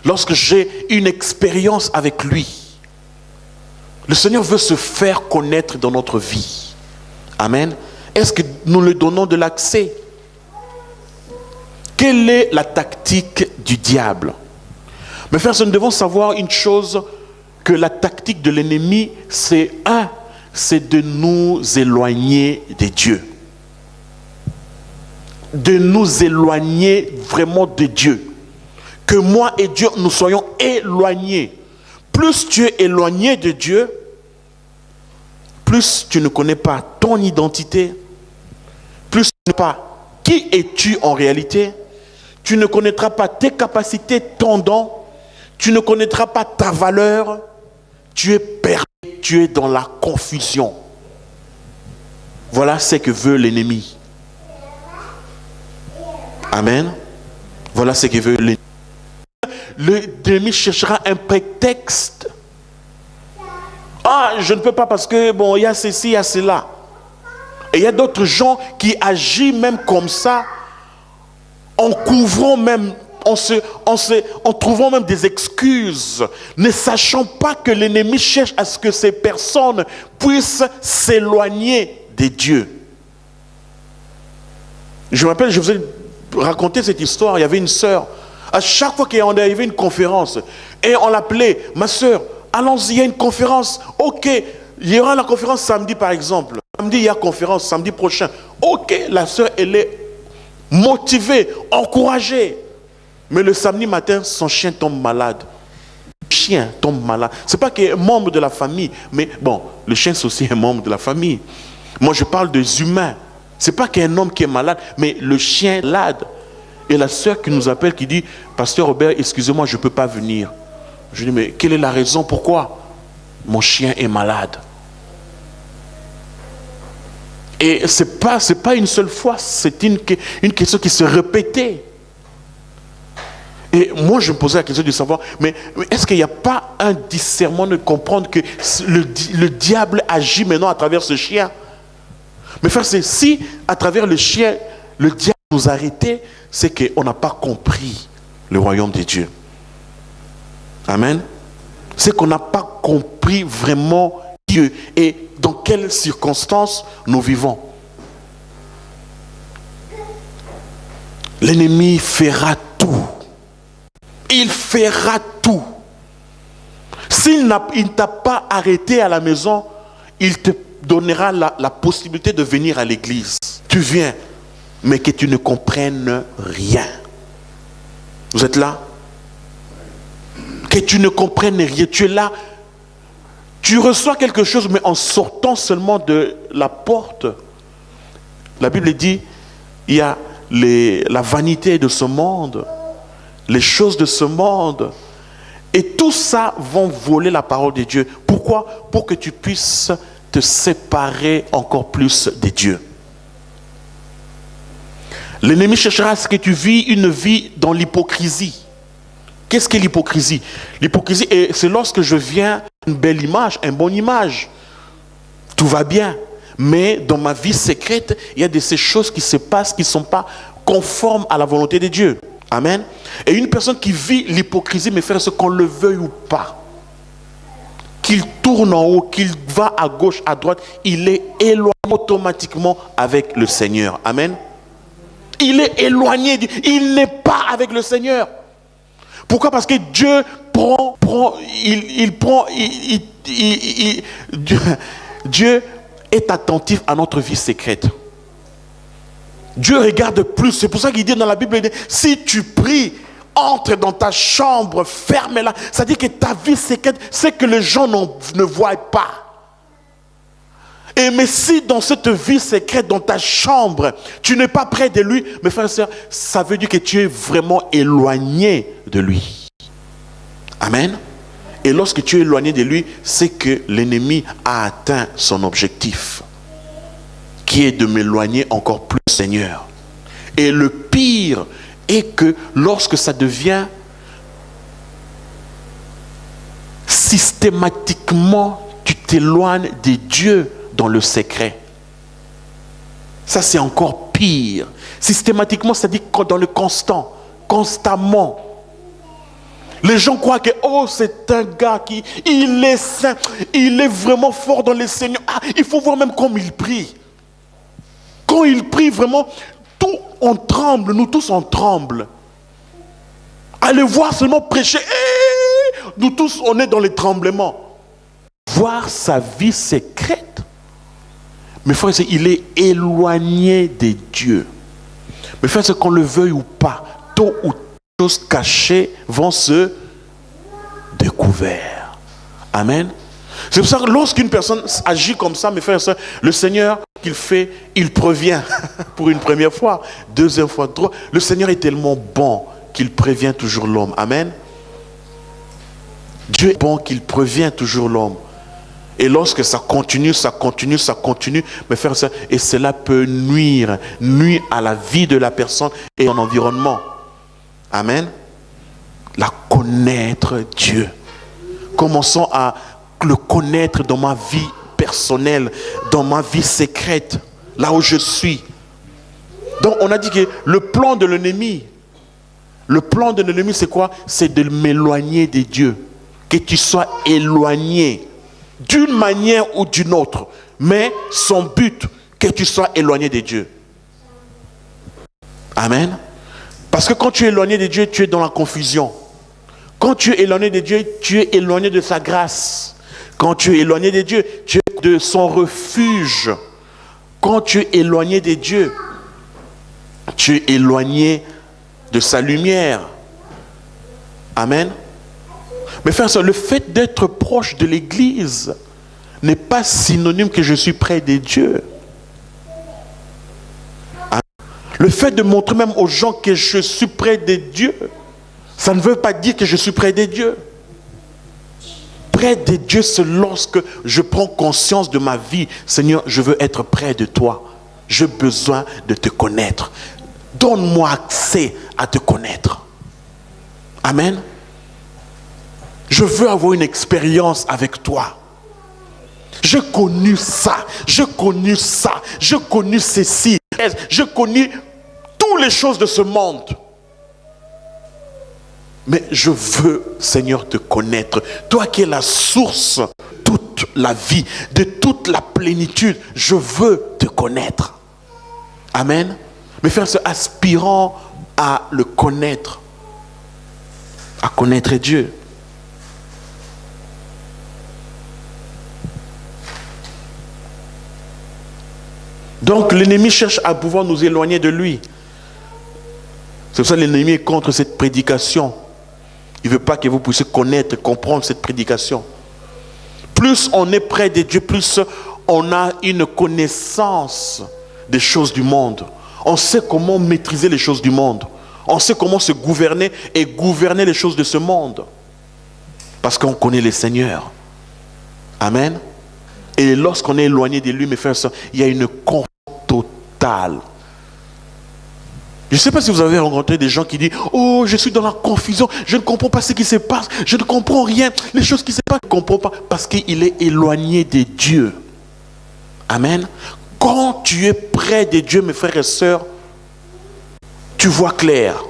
lorsque j'ai une expérience avec lui. Le Seigneur veut se faire connaître dans notre vie. Amen. Est-ce que nous lui donnons de l'accès? Quelle est la tactique du diable? Mes frères, nous devons savoir une chose, que la tactique de l'ennemi, c'est de nous éloigner de Dieu. De nous éloigner vraiment de Dieu. Que moi et Dieu, nous soyons éloignés. Plus tu es éloigné de Dieu, plus tu ne connais pas ton identité, plus tu ne sais pas qui es-tu en réalité, tu ne connaîtras pas tes capacités, ton don, tu ne connaîtras pas ta valeur, tu es perdu, tu es dans la confusion. Voilà ce que veut l'ennemi. Amen. Voilà ce que veut l'ennemi. L'ennemi cherchera un prétexte. Ah, je ne peux pas parce que, bon, il y a ceci, il y a cela. Et il y a d'autres gens qui agissent même comme ça, en couvrant même, en trouvant même des excuses, ne sachant pas que l'ennemi cherche à ce que ces personnes puissent s'éloigner de Dieu. Je me rappelle, je vous ai raconté cette histoire, il y avait une sœur, à chaque fois qu'il y avait une conférence, et on l'appelait, ma sœur, allons-y, il y a une conférence, ok, il y aura la conférence samedi par exemple, samedi il y a conférence, samedi prochain, ok, la sœur elle est motivée, encouragée, mais le samedi matin, son chien tombe malade. Le chien tombe malade, c'est pas qu'il est membre de la famille, mais bon, le chien c'est aussi un membre de la famille. Moi je parle des humains, c'est pas qu'il y a un homme qui est malade, mais le chien est malade. Et la sœur qui nous appelle, qui dit, pasteur Robert, excusez-moi, je ne peux pas venir. Je dis, mais quelle est la raison? Pourquoi? Mon chien est malade. Et ce n'est pas une seule fois, c'est une question qui se répétait. Et moi, je me posais la question de savoir, mais est-ce qu'il n'y a pas un discernement de comprendre que le diable agit maintenant à travers ce chien? Mais frère, c'est si à travers le chien, le diable nous a arrêtés, c'est qu'on n'a pas compris le royaume de Dieu. Amen. C'est qu'on n'a pas compris vraiment Dieu et dans quelles circonstances nous vivons. L'ennemi fera tout. Il fera tout. S'il ne t'a pas arrêté à la maison, il te donnera la possibilité de venir à l'église. Tu viens, mais que tu ne comprennes rien. Vous êtes là? Que tu ne comprennes rien. Tu es là, tu reçois quelque chose, mais en sortant seulement de la porte, la Bible dit, il y a la vanité de ce monde, les choses de ce monde, et tout ça vont voler la parole de Dieu. Pourquoi? Pour que tu puisses te séparer encore plus de Dieu. L'ennemi cherchera à ce que tu vis une vie dans l'hypocrisie. Qu'est-ce qu'est l'hypocrisie? L'hypocrisie, c'est lorsque je viens une belle image, une bonne image. Tout va bien. Mais dans ma vie secrète, il y a de ces choses qui se passent qui ne sont pas conformes à la volonté de Dieu. Amen. Et une personne qui vit l'hypocrisie, mes frères, c'est qu'on le veuille ou pas, qu'il tourne en haut, qu'il va à gauche, à droite, il est éloigné automatiquement avec le Seigneur. Amen. Il est éloigné, il n'est pas avec le Seigneur. Pourquoi? Parce que Dieu Dieu est attentif à notre vie secrète. Dieu regarde plus. C'est pour ça qu'il dit dans la Bible, il dit, si tu pries, entre dans ta chambre, ferme-la. Ça dit que ta vie secrète, c'est que les gens ne voient pas. Et mais si dans cette vie secrète, dans ta chambre, tu n'es pas près de lui, mes frères et sœurs, ça veut dire que tu es vraiment éloigné de lui. Amen. Et lorsque tu es éloigné de lui, c'est que l'ennemi a atteint son objectif, qui est de m'éloigner encore plus, Seigneur. Et le pire est que lorsque ça devient systématiquement, tu t'éloignes de Dieu dans le secret. Ça, c'est encore pire. Systématiquement, ça dit dans le constant, constamment. Les gens croient que, oh, c'est un gars il est saint, il est vraiment fort dans les Seigneurs. Ah, il faut voir même comme il prie. Quand il prie vraiment, tout on tremble, nous tous on tremble. Allez voir seulement prêcher, nous tous on est dans les tremblements. Voir sa vie secrète, mes frères, il est éloigné de Dieu. Mes frères, c'est qu'on le veuille ou pas, tôt ou tard, les choses cachées vont se découvrir. Amen. C'est pour ça que lorsqu'une personne agit comme ça, mes frères et sœurs, le Seigneur qu'il fait, il prévient pour une première fois, deuxième fois, trois. Le Seigneur est tellement bon qu'il prévient toujours l'homme. Amen. Dieu est bon qu'il prévient toujours l'homme. Et lorsque ça continue, mes frères et sœurs, et cela peut nuire à la vie de la personne et à l'environnement. Amen. La connaître Dieu. Commençons à le connaître dans ma vie personnelle, dans ma vie secrète, là où je suis. Donc on a dit que le plan de l'ennemi, c'est quoi? C'est de m'éloigner de Dieu. Que tu sois éloigné d'une manière ou d'une autre. Mais son but, que tu sois éloigné de Dieu. Amen. Parce que quand tu es éloigné de Dieu, tu es dans la confusion. Quand tu es éloigné de Dieu, tu es éloigné de sa grâce. Quand tu es éloigné de Dieu, tu es de son refuge. Quand tu es éloigné de Dieu, tu es éloigné de sa lumière. Amen. Mais frère, le fait d'être proche de l'église n'est pas synonyme que je suis près de Dieu. Amen. Le fait de montrer même aux gens que je suis près de Dieu, ça ne veut pas dire que je suis près de Dieu. Près de Dieu, c'est lorsque je prends conscience de ma vie. Seigneur, je veux être près de toi. J'ai besoin de te connaître. Donne-moi accès à te connaître. Amen. Je veux avoir une expérience avec toi. J'ai connu ça, j'ai connu ça, j'ai connu ceci, j'ai connu toutes les choses de ce monde. Mais je veux, Seigneur, te connaître. Toi qui es la source de toute la vie, de toute la plénitude, je veux te connaître. Amen. Mes frères, c'est aspirant à le connaître, à connaître Dieu. Donc l'ennemi cherche à pouvoir nous éloigner de lui. C'est pour ça que l'ennemi est contre cette prédication. Il ne veut pas que vous puissiez connaître, comprendre cette prédication. Plus on est près de Dieu, plus on a une connaissance des choses du monde. On sait comment maîtriser les choses du monde. On sait comment se gouverner et gouverner les choses de ce monde. Parce qu'on connaît le Seigneur. Amen. Et lorsqu'on est éloigné de lui, mes frères et sœurs, il y a une confusion totale. Je ne sais pas si vous avez rencontré des gens qui disent « Oh, je suis dans la confusion, je ne comprends pas ce qui se passe, je ne comprends rien, les choses qui se passent, je ne comprends pas. » Parce qu'il est éloigné de Dieu. Amen. Quand tu es près de Dieu, mes frères et sœurs, tu vois clair.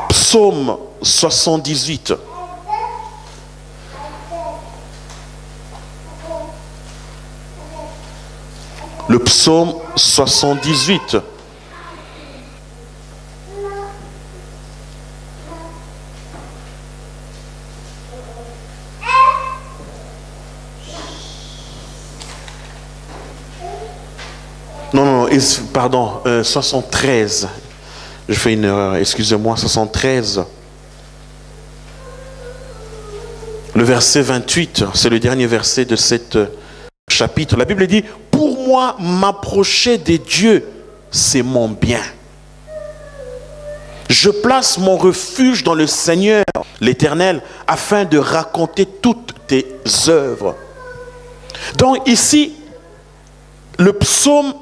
Psaume 78. Le psaume 78. pardon, 73. Je fais une erreur, excusez-moi, 73. Le verset 28, c'est le dernier verset de cet chapitre. La Bible dit, pour moi, m'approcher des dieux, c'est mon bien. Je place mon refuge dans le Seigneur, l'Éternel, afin de raconter toutes tes œuvres. Donc ici, le psaume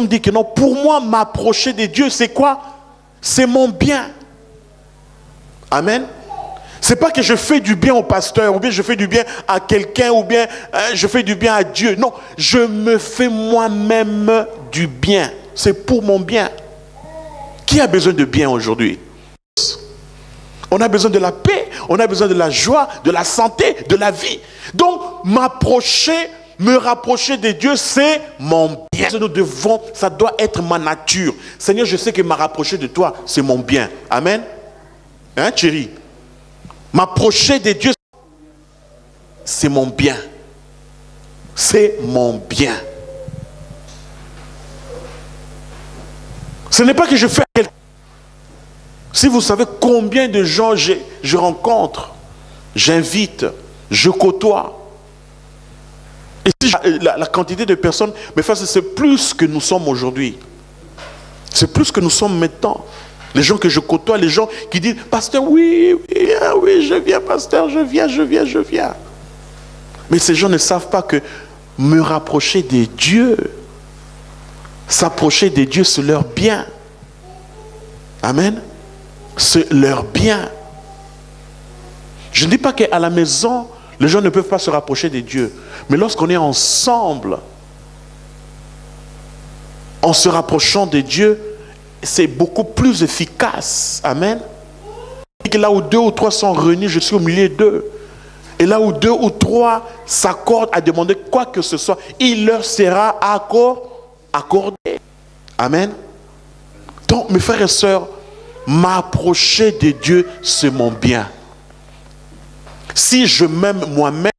dit que non, pour moi, m'approcher des dieux, c'est quoi? C'est mon bien. Amen. C'est pas que je fais du bien au pasteur, ou bien je fais du bien à quelqu'un, ou bien je fais du bien à Dieu. Non, je me fais moi-même du bien. C'est pour mon bien. Qui a besoin de bien aujourd'hui? On a besoin de la paix, on a besoin de la joie, de la santé, de la vie. Donc, me rapprocher de Dieu, c'est mon bien. Nous devons, ça doit être ma nature. Seigneur, je sais que me rapprocher de toi, c'est mon bien. Amen. Hein, chérie? M'approcher de Dieu, c'est mon bien. C'est mon bien. Ce n'est pas que je fais quelque chose. Si vous savez combien de gens je rencontre, j'invite, je côtoie. Et si la quantité de personnes, mais c'est plus que nous sommes aujourd'hui. C'est plus que nous sommes maintenant. Les gens que je côtoie, les gens qui disent, pasteur, oui, je viens, pasteur, je viens. Mais ces gens ne savent pas que me rapprocher des dieux, s'approcher des dieux, c'est leur bien. Amen. C'est leur bien. Je ne dis pas qu'à la maison, les gens ne peuvent pas se rapprocher des dieux. Mais lorsqu'on est ensemble, en se rapprochant des dieux, c'est beaucoup plus efficace. Amen. Et là où 2 ou 3 sont réunis, je suis au milieu d'eux. Et là où 2 ou 3 s'accordent à demander quoi que ce soit, il leur sera accordé. Amen. Donc, mes frères et sœurs, m'approcher de Dieu, c'est mon bien. Si je m'aime moi-même,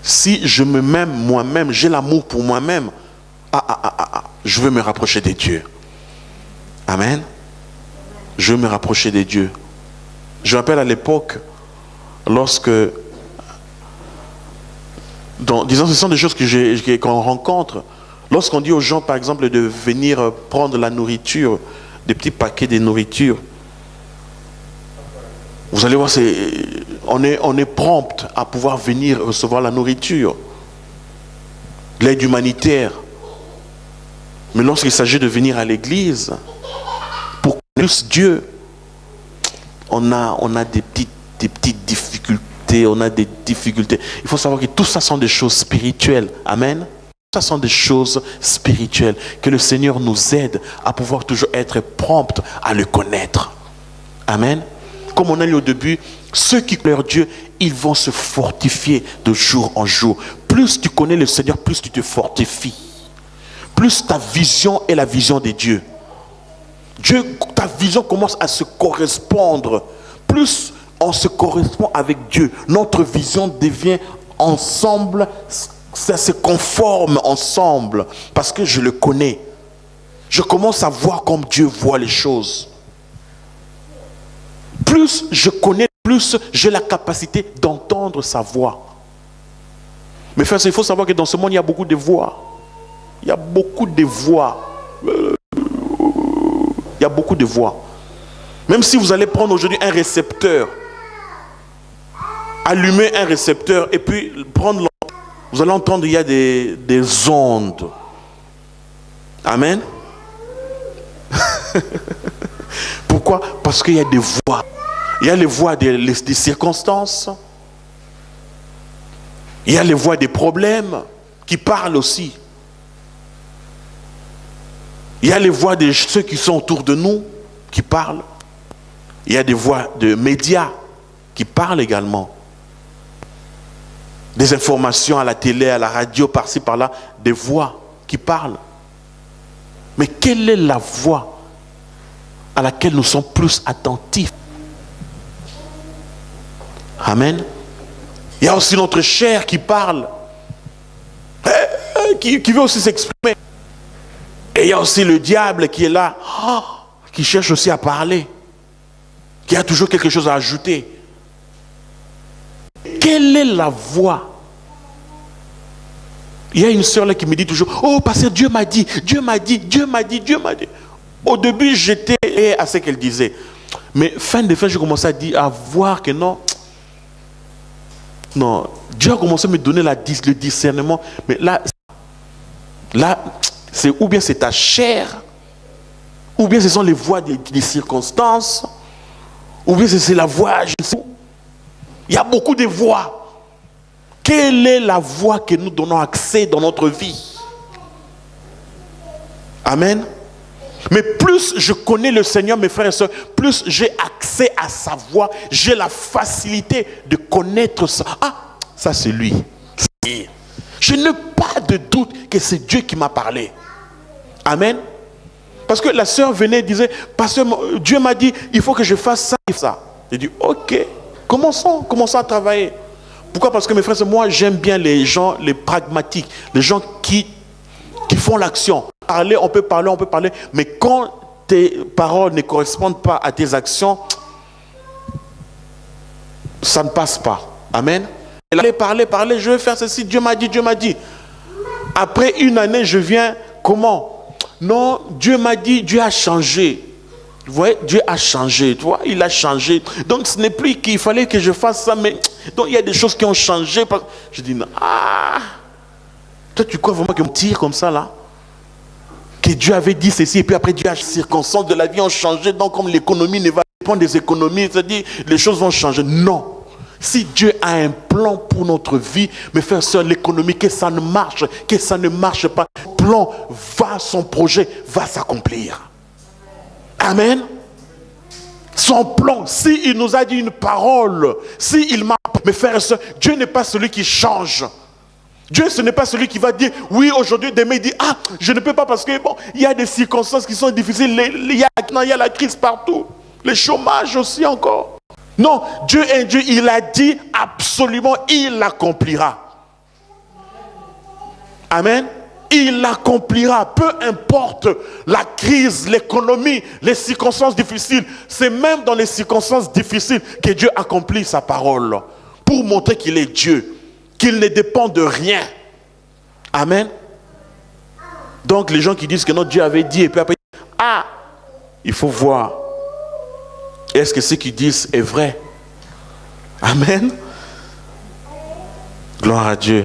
si je me m'aime moi-même, j'ai l'amour pour moi-même, je veux me rapprocher de Dieu. Amen. Je veux me rapprocher de Dieu. Je me rappelle à l'époque, lorsque, disons, ce sont des choses qu'on rencontre. Lorsqu'on dit aux gens, par exemple, de venir prendre la nourriture, des petits paquets de nourriture, vous allez voir, on est prompt à pouvoir venir recevoir la nourriture, l'aide humanitaire. Mais lorsqu'il s'agit de venir à l'église, pour connaître Dieu, on a des petites difficultés, on a des difficultés. Il faut savoir que tout ça sont des choses spirituelles. Amen. Tout ça sont des choses spirituelles. Que le Seigneur nous aide à pouvoir toujours être prompt à le connaître. Amen. Comme on a dit au début, ceux qui connaissent Dieu, ils vont se fortifier de jour en jour. Plus tu connais le Seigneur, plus tu te fortifies. Plus ta vision est la vision de Dieu. Ta vision commence à se correspondre. Plus on se correspond avec Dieu, notre vision devient ensemble, ça se conforme ensemble. Parce que je le connais. Je commence à voir comme Dieu voit les choses. Plus je connais, plus j'ai la capacité d'entendre sa voix. Mais frère, il faut savoir que dans ce monde, il y a beaucoup de voix. Il y a beaucoup de voix. Il y a beaucoup de voix. Même si vous allez prendre aujourd'hui un récepteur, allumer un récepteur et puis prendre l'onde, vous allez entendre il y a des ondes. Amen. Pourquoi? Parce qu'il y a des voix. Il y a les voix des circonstances. Il y a les voix des problèmes qui parlent aussi. Il y a les voix de ceux qui sont autour de nous qui parlent. Il y a des voix de médias qui parlent également. Des informations à la télé, à la radio, par-ci, par-là, des voix qui parlent. Mais quelle est la voix à laquelle nous sommes plus attentifs? Amen. Il y a aussi notre chair qui parle, qui veut aussi s'exprimer. Et il y a aussi le diable qui est là, qui cherche aussi à parler, qui a toujours quelque chose à ajouter. Quelle est la voix? Il y a une sœur là qui me dit toujours, oh pasteur, Dieu m'a dit, Dieu m'a dit, Dieu m'a dit, Dieu m'a dit. Au début, j'étais à ce qu'elle disait. Mais fin de fin, j'ai commencé à voir que non, Dieu a commencé à me donner le discernement. Mais là, c'est ou bien c'est ta chair, ou bien ce sont les voix des circonstances, ou bien c'est la voix, je sais. Il y a beaucoup de voix. Quelle est la voix que nous donnons accès dans notre vie? Amen. Mais plus je connais le Seigneur, mes frères et sœurs, plus j'ai accès à sa voix, j'ai la facilité de connaître ça. Ah, ça c'est lui. Je n'ai pas de doute que c'est Dieu qui m'a parlé. Amen. Parce que la sœur venait et disait, pasteur, Dieu m'a dit, il faut que je fasse ça et ça. J'ai dit, ok, commençons à travailler. Pourquoi? Parce que mes frères, moi j'aime bien les gens, les pragmatiques, les gens qui font l'action. On peut parler, mais quand tes paroles ne correspondent pas à tes actions, ça ne passe pas. Amen. Elle allait parler, je vais faire ceci, Dieu m'a dit. Après une année, je viens, comment? Non, Dieu m'a dit, Dieu a changé. Vous voyez, Dieu a changé, tu vois, il a changé. Donc ce n'est plus qu'il fallait que je fasse ça, mais donc il y a des choses qui ont changé. Je dis, non, toi tu crois vraiment qu'on tire comme ça là? Que Dieu avait dit ceci, et puis après Dieu a circonstances de la vie ont changé, donc comme l'économie ne va pas dépendre des économies, c'est-à-dire les choses vont changer. Non. Si Dieu a un plan pour notre vie, mes frères et sœurs, l'économie, que ça ne marche pas, son projet va s'accomplir. Amen. Son plan, s'il nous a dit une parole, s'il m'a... Mes frères et sœurs, Dieu n'est pas celui qui change. Dieu, ce n'est pas celui qui va dire, oui, aujourd'hui, demain, il dit, je ne peux pas parce que, bon, il y a des circonstances qui sont difficiles, il y a la crise partout, le chômage aussi encore. Non, Dieu est Dieu, il a dit absolument, il l'accomplira. Amen. Il l'accomplira, peu importe la crise, l'économie, les circonstances difficiles. C'est même dans les circonstances difficiles que Dieu accomplit sa parole pour montrer qu'il est Dieu, qu'il ne dépend de rien. Amen. Donc les gens qui disent que notre Dieu avait dit et puis après, il faut voir. Est-ce que ce qu'ils disent est vrai? Amen. Gloire à Dieu.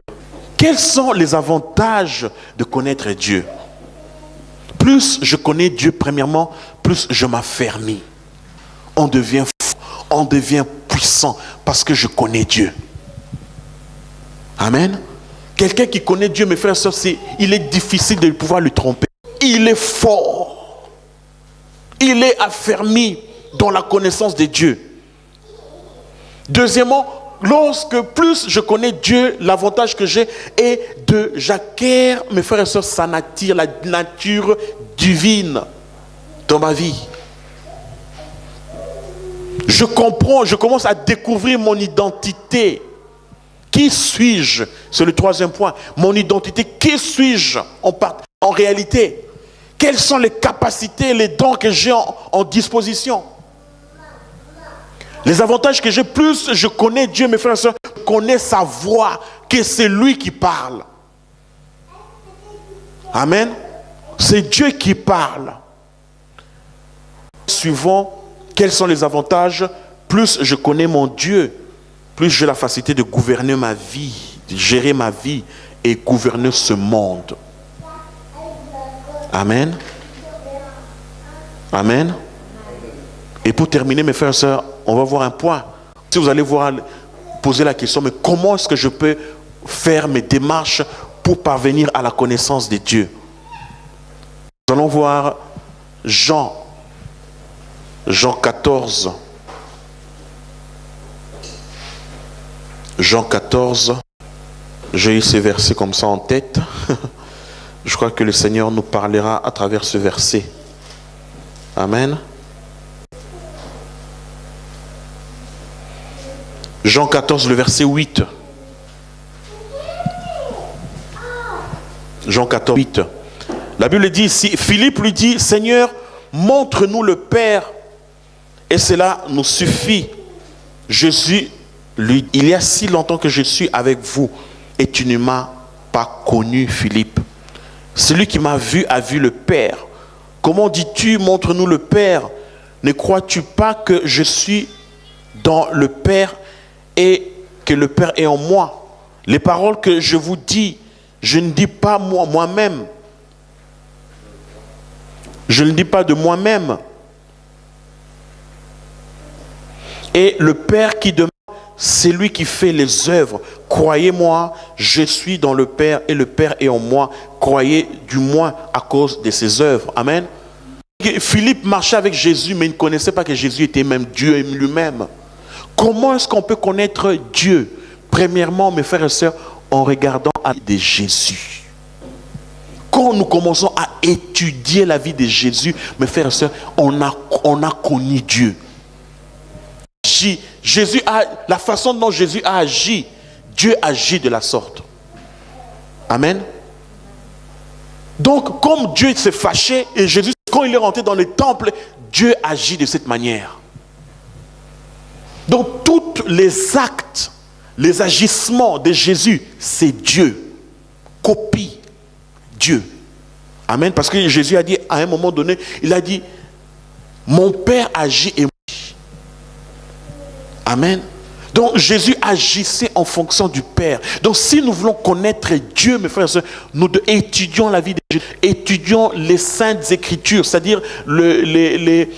Quels sont les avantages de connaître Dieu? Plus je connais Dieu, premièrement, plus je m'affermis. On devient fort, on devient puissant parce que je connais Dieu. Amen. Quelqu'un qui connaît Dieu, mes frères et sœurs, il est difficile de pouvoir le tromper. Il est fort. Il est affermi dans la connaissance de Dieu. Deuxièmement, lorsque plus je connais Dieu, l'avantage que j'ai est j'acquiers, mes frères et sœurs, ça attire la nature divine dans ma vie. Je comprends, je commence à découvrir mon identité. Qui suis-je? C'est le troisième point. Mon identité, qui suis-je en réalité? Quelles sont les capacités, les dons que j'ai en disposition? Les avantages que j'ai, plus je connais Dieu, mes frères et sœurs, je connais sa voix, que c'est lui qui parle. Amen. C'est Dieu qui parle. Suivant, quels sont les avantages? Plus je connais mon Dieu, plus j'ai la facilité de gouverner ma vie, de gérer ma vie et gouverner ce monde. Amen. Amen. Et pour terminer, mes frères et sœurs, on va voir un point. Si vous allez poser la question, mais comment est-ce que je peux faire mes démarches pour parvenir à la connaissance de Dieu? Nous allons voir Jean 14. Jean 14. J'ai eu ces versets comme ça en tête. Je crois que le Seigneur nous parlera à travers ce verset. Amen. Jean 14, le verset 8. Jean 14, 8. La Bible dit ici, Philippe lui dit, Seigneur, montre-nous le Père, et cela nous suffit. Jésus lui dit, il y a si longtemps que je suis avec vous, et tu ne m'as pas connu, Philippe. Celui qui m'a vu a vu le Père. Comment dis-tu, montre-nous le Père? Ne crois-tu pas que je suis dans le Père et que le Père est en moi? Les paroles que je vous dis, je ne dis pas moi-même. Je ne dis pas de moi-même. Et le Père qui demeure, c'est lui qui fait les œuvres. Croyez-moi, je suis dans le Père et le Père est en moi. Croyez du moins à cause de ses œuvres. Amen. Philippe marchait avec Jésus, mais il ne connaissait pas que Jésus était même Dieu lui-même. Comment est-ce qu'on peut connaître Dieu? Premièrement, mes frères et sœurs, en regardant à la vie de Jésus. Quand nous commençons à étudier la vie de Jésus, mes frères et sœurs, on a connu Dieu. La façon dont Jésus a agi, Dieu agit de la sorte. Amen. Donc, comme Dieu s'est fâché, et Jésus, quand il est rentré dans le temple, Dieu agit de cette manière. Donc, tous les actes, les agissements de Jésus, c'est Dieu. Copie Dieu. Amen. Parce que Jésus a dit, à un moment donné, il a dit, mon Père agit et moi. Amen. Donc Jésus agissait en fonction du Père. Donc si nous voulons connaître Dieu, mes frères et sœurs, nous étudions la vie de Jésus, étudions les saintes écritures, c'est-à-dire les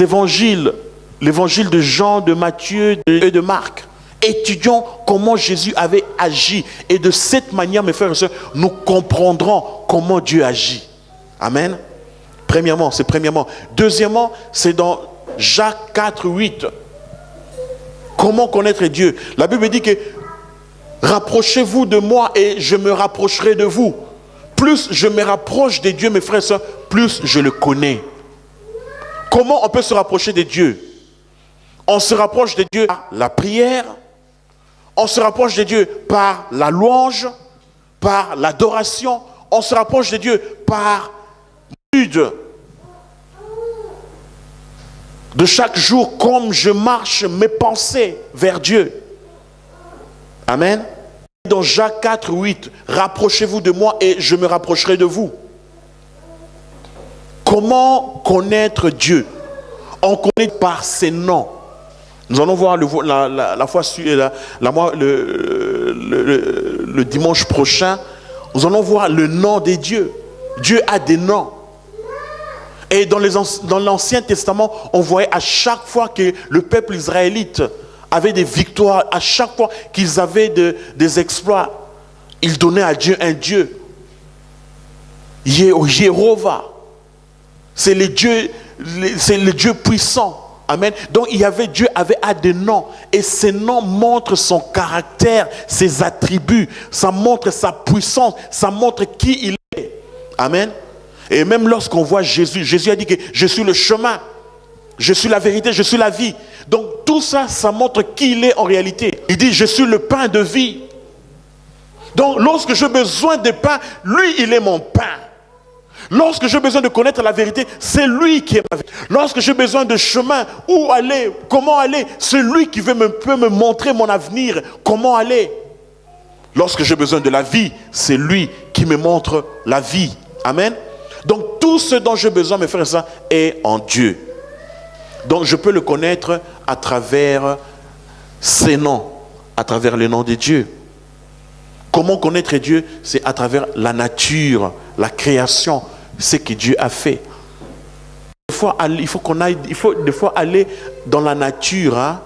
évangiles, l'évangile de Jean, de Matthieu et de Marc. Étudions comment Jésus avait agi. Et de cette manière, mes frères et sœurs, nous comprendrons comment Dieu agit. Amen. Premièrement, c'est premièrement. Deuxièmement, c'est dans Jacques 4, 8. Comment connaître Dieu? La Bible dit que rapprochez-vous de moi et je me rapprocherai de vous. Plus je me rapproche de Dieu, mes frères et sœurs, plus je le connais. Comment on peut se rapprocher de Dieu? On se rapproche de Dieu par la prière, on se rapproche de Dieu par la louange, par l'adoration, on se rapproche de Dieu par l'étude de chaque jour, comme je marche mes pensées vers Dieu. Amen. Dans Jacques 4, 8, rapprochez-vous de moi et je me rapprocherai de vous. Comment connaître Dieu? On connaît par ses noms. Nous allons voir le dimanche prochain, nous allons voir le nom de Dieu. Dieu a des noms. Et dans l'Ancien Testament, on voyait à chaque fois que le peuple israélite avait des victoires, à chaque fois qu'ils avaient des exploits, ils donnaient à Dieu un Dieu. Jéhovah, c'est le Dieu puissant. Amen. Donc Dieu avait des noms. Et ces noms montrent son caractère, ses attributs. Ça montre sa puissance, ça montre qui il est. Amen. Et même lorsqu'on voit Jésus, Jésus a dit que je suis le chemin, je suis la vérité, je suis la vie. Donc tout ça, ça montre qui il est en réalité. Il dit je suis le pain de vie. Donc lorsque j'ai besoin de pain, lui il est mon pain. Lorsque j'ai besoin de connaître la vérité, c'est lui qui est ma vérité. Lorsque j'ai besoin de chemin, où aller, comment aller, c'est lui qui peut me montrer mon avenir, comment aller. Lorsque j'ai besoin de la vie, c'est lui qui me montre la vie. Amen. Donc tout ce dont j'ai besoin, mes frères et sœurs, est en Dieu. Donc je peux le connaître à travers ses noms, à travers le nom de Dieu. Comment connaître Dieu? C'est à travers la nature, la création, ce que Dieu a fait. Il faut des fois aller dans la nature, hein?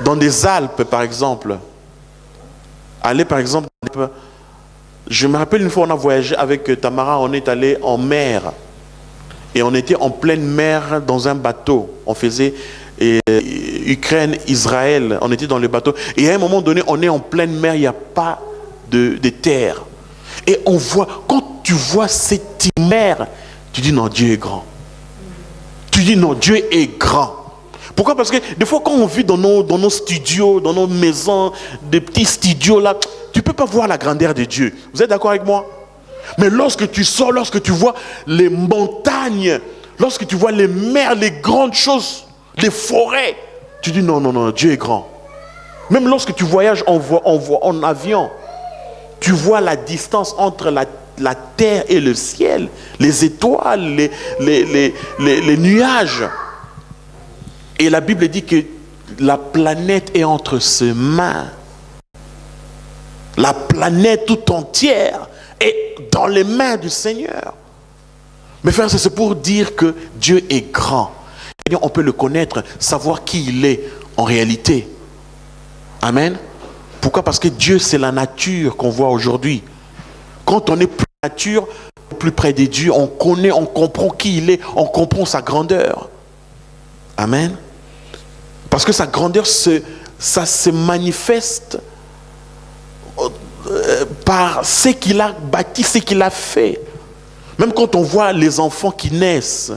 Dans des Alpes par exemple. Aller par exemple, je me rappelle une fois on a voyagé avec Tamara, on est allé en mer. Et on était en pleine mer dans un bateau. On faisait Ukraine, Israël, on était dans le bateau. Et à un moment donné, on est en pleine mer, il n'y a pas de terre. Et on voit, quand tu vois cette mer, tu dis non, Dieu est grand. Tu dis non, Dieu est grand. Pourquoi? Parce que des fois quand on vit dans nos studios, dans nos maisons, des petits studios là, tu peux pas voir la grandeur de Dieu. Vous êtes d'accord avec moi? Mais lorsque tu sors, lorsque tu vois les montagnes, lorsque tu vois les mers, les grandes choses, les forêts, tu dis non, non, non, Dieu est grand. Même lorsque tu voyages en avion, tu vois la distance entre la terre et le ciel, les étoiles, les nuages. Et la Bible dit que la planète est entre ses mains. La planète tout entière est dans les mains du Seigneur. Mes frères, c'est pour dire que Dieu est grand. On peut le connaître, savoir qui il est en réalité. Amen. Pourquoi? Parce que Dieu, c'est la nature qu'on voit aujourd'hui. Quand on est plus nature, plus près de Dieu, on connaît, on comprend qui il est, on comprend sa grandeur. Amen. Parce que sa grandeur, ça se manifeste par ce qu'il a bâti, ce qu'il a fait. Même quand on voit les enfants qui naissent,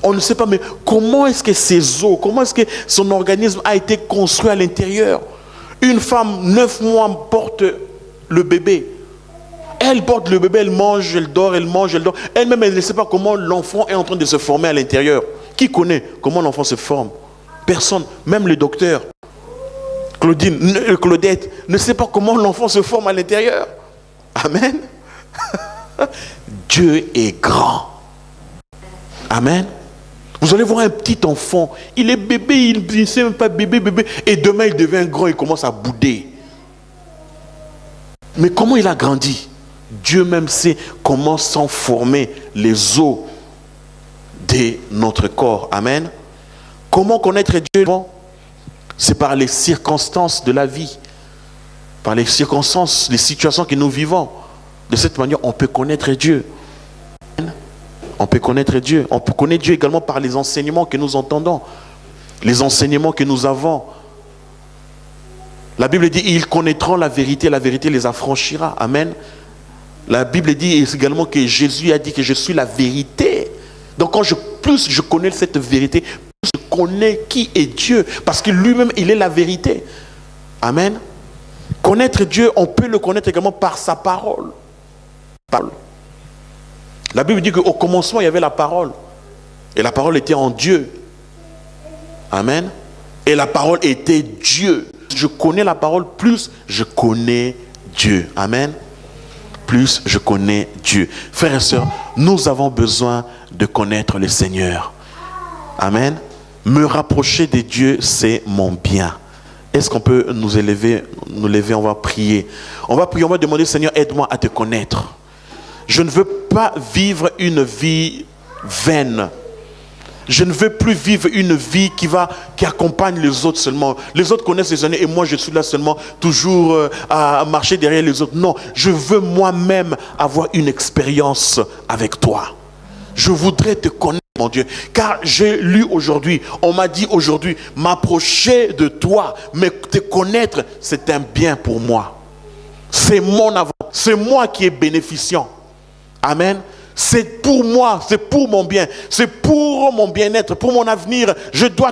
on ne sait pas, mais comment est-ce que ses os, comment est-ce que son organisme a été construit à l'intérieur? Une femme, 9 mois, porte le bébé. Elle porte le bébé, elle mange, elle dort, elle mange, elle dort. Elle-même, elle ne sait pas comment l'enfant est en train de se former à l'intérieur. Qui connaît comment l'enfant se forme? Personne, même le docteur. Claudette ne sait pas comment l'enfant se forme à l'intérieur. Amen. Dieu est grand. Amen. Vous allez voir un petit enfant, il est bébé, il ne sait même pas bébé, et demain il devient grand, il commence à bouder. Mais comment il a grandi? Dieu même sait comment sont formés les os de notre corps. Amen. Comment connaître Dieu? C'est par les circonstances de la vie, par les circonstances, les situations que nous vivons. De cette manière, on peut connaître Dieu. On peut connaître Dieu. On peut connaître Dieu également par les enseignements que nous entendons, les enseignements que nous avons. La Bible dit, ils connaîtront la vérité les affranchira. Amen. La Bible dit également que Jésus a dit que je suis la vérité. Donc plus je connais cette vérité, plus je connais qui est Dieu. Parce que lui-même, il est la vérité. Amen. Connaître Dieu, on peut le connaître également par sa parole. La Bible dit qu'au commencement, il y avait la parole. Et la parole était en Dieu. Amen. Et la parole était Dieu. Je connais la parole, plus je connais Dieu. Amen. Plus je connais Dieu. Frères et sœurs, nous avons besoin de connaître le Seigneur. Amen. Me rapprocher de Dieu, c'est mon bien. Est-ce qu'on peut nous lever, on va prier. On va prier, on va demander, Seigneur, aide-moi à te connaître. Je ne veux pas vivre une vie vaine. Je ne veux plus vivre une vie qui accompagne les autres seulement. Les autres connaissent les années et moi je suis là seulement toujours à marcher derrière les autres. Non, je veux moi-même avoir une expérience avec toi. Je voudrais te connaître, mon Dieu. Car j'ai lu aujourd'hui, on m'a dit aujourd'hui, m'approcher de toi, mais te connaître, c'est un bien pour moi. C'est mon avantage, c'est moi qui est bénéficiant. Amen. C'est pour moi, c'est pour mon bien, c'est pour mon bien-être, pour mon avenir. Je dois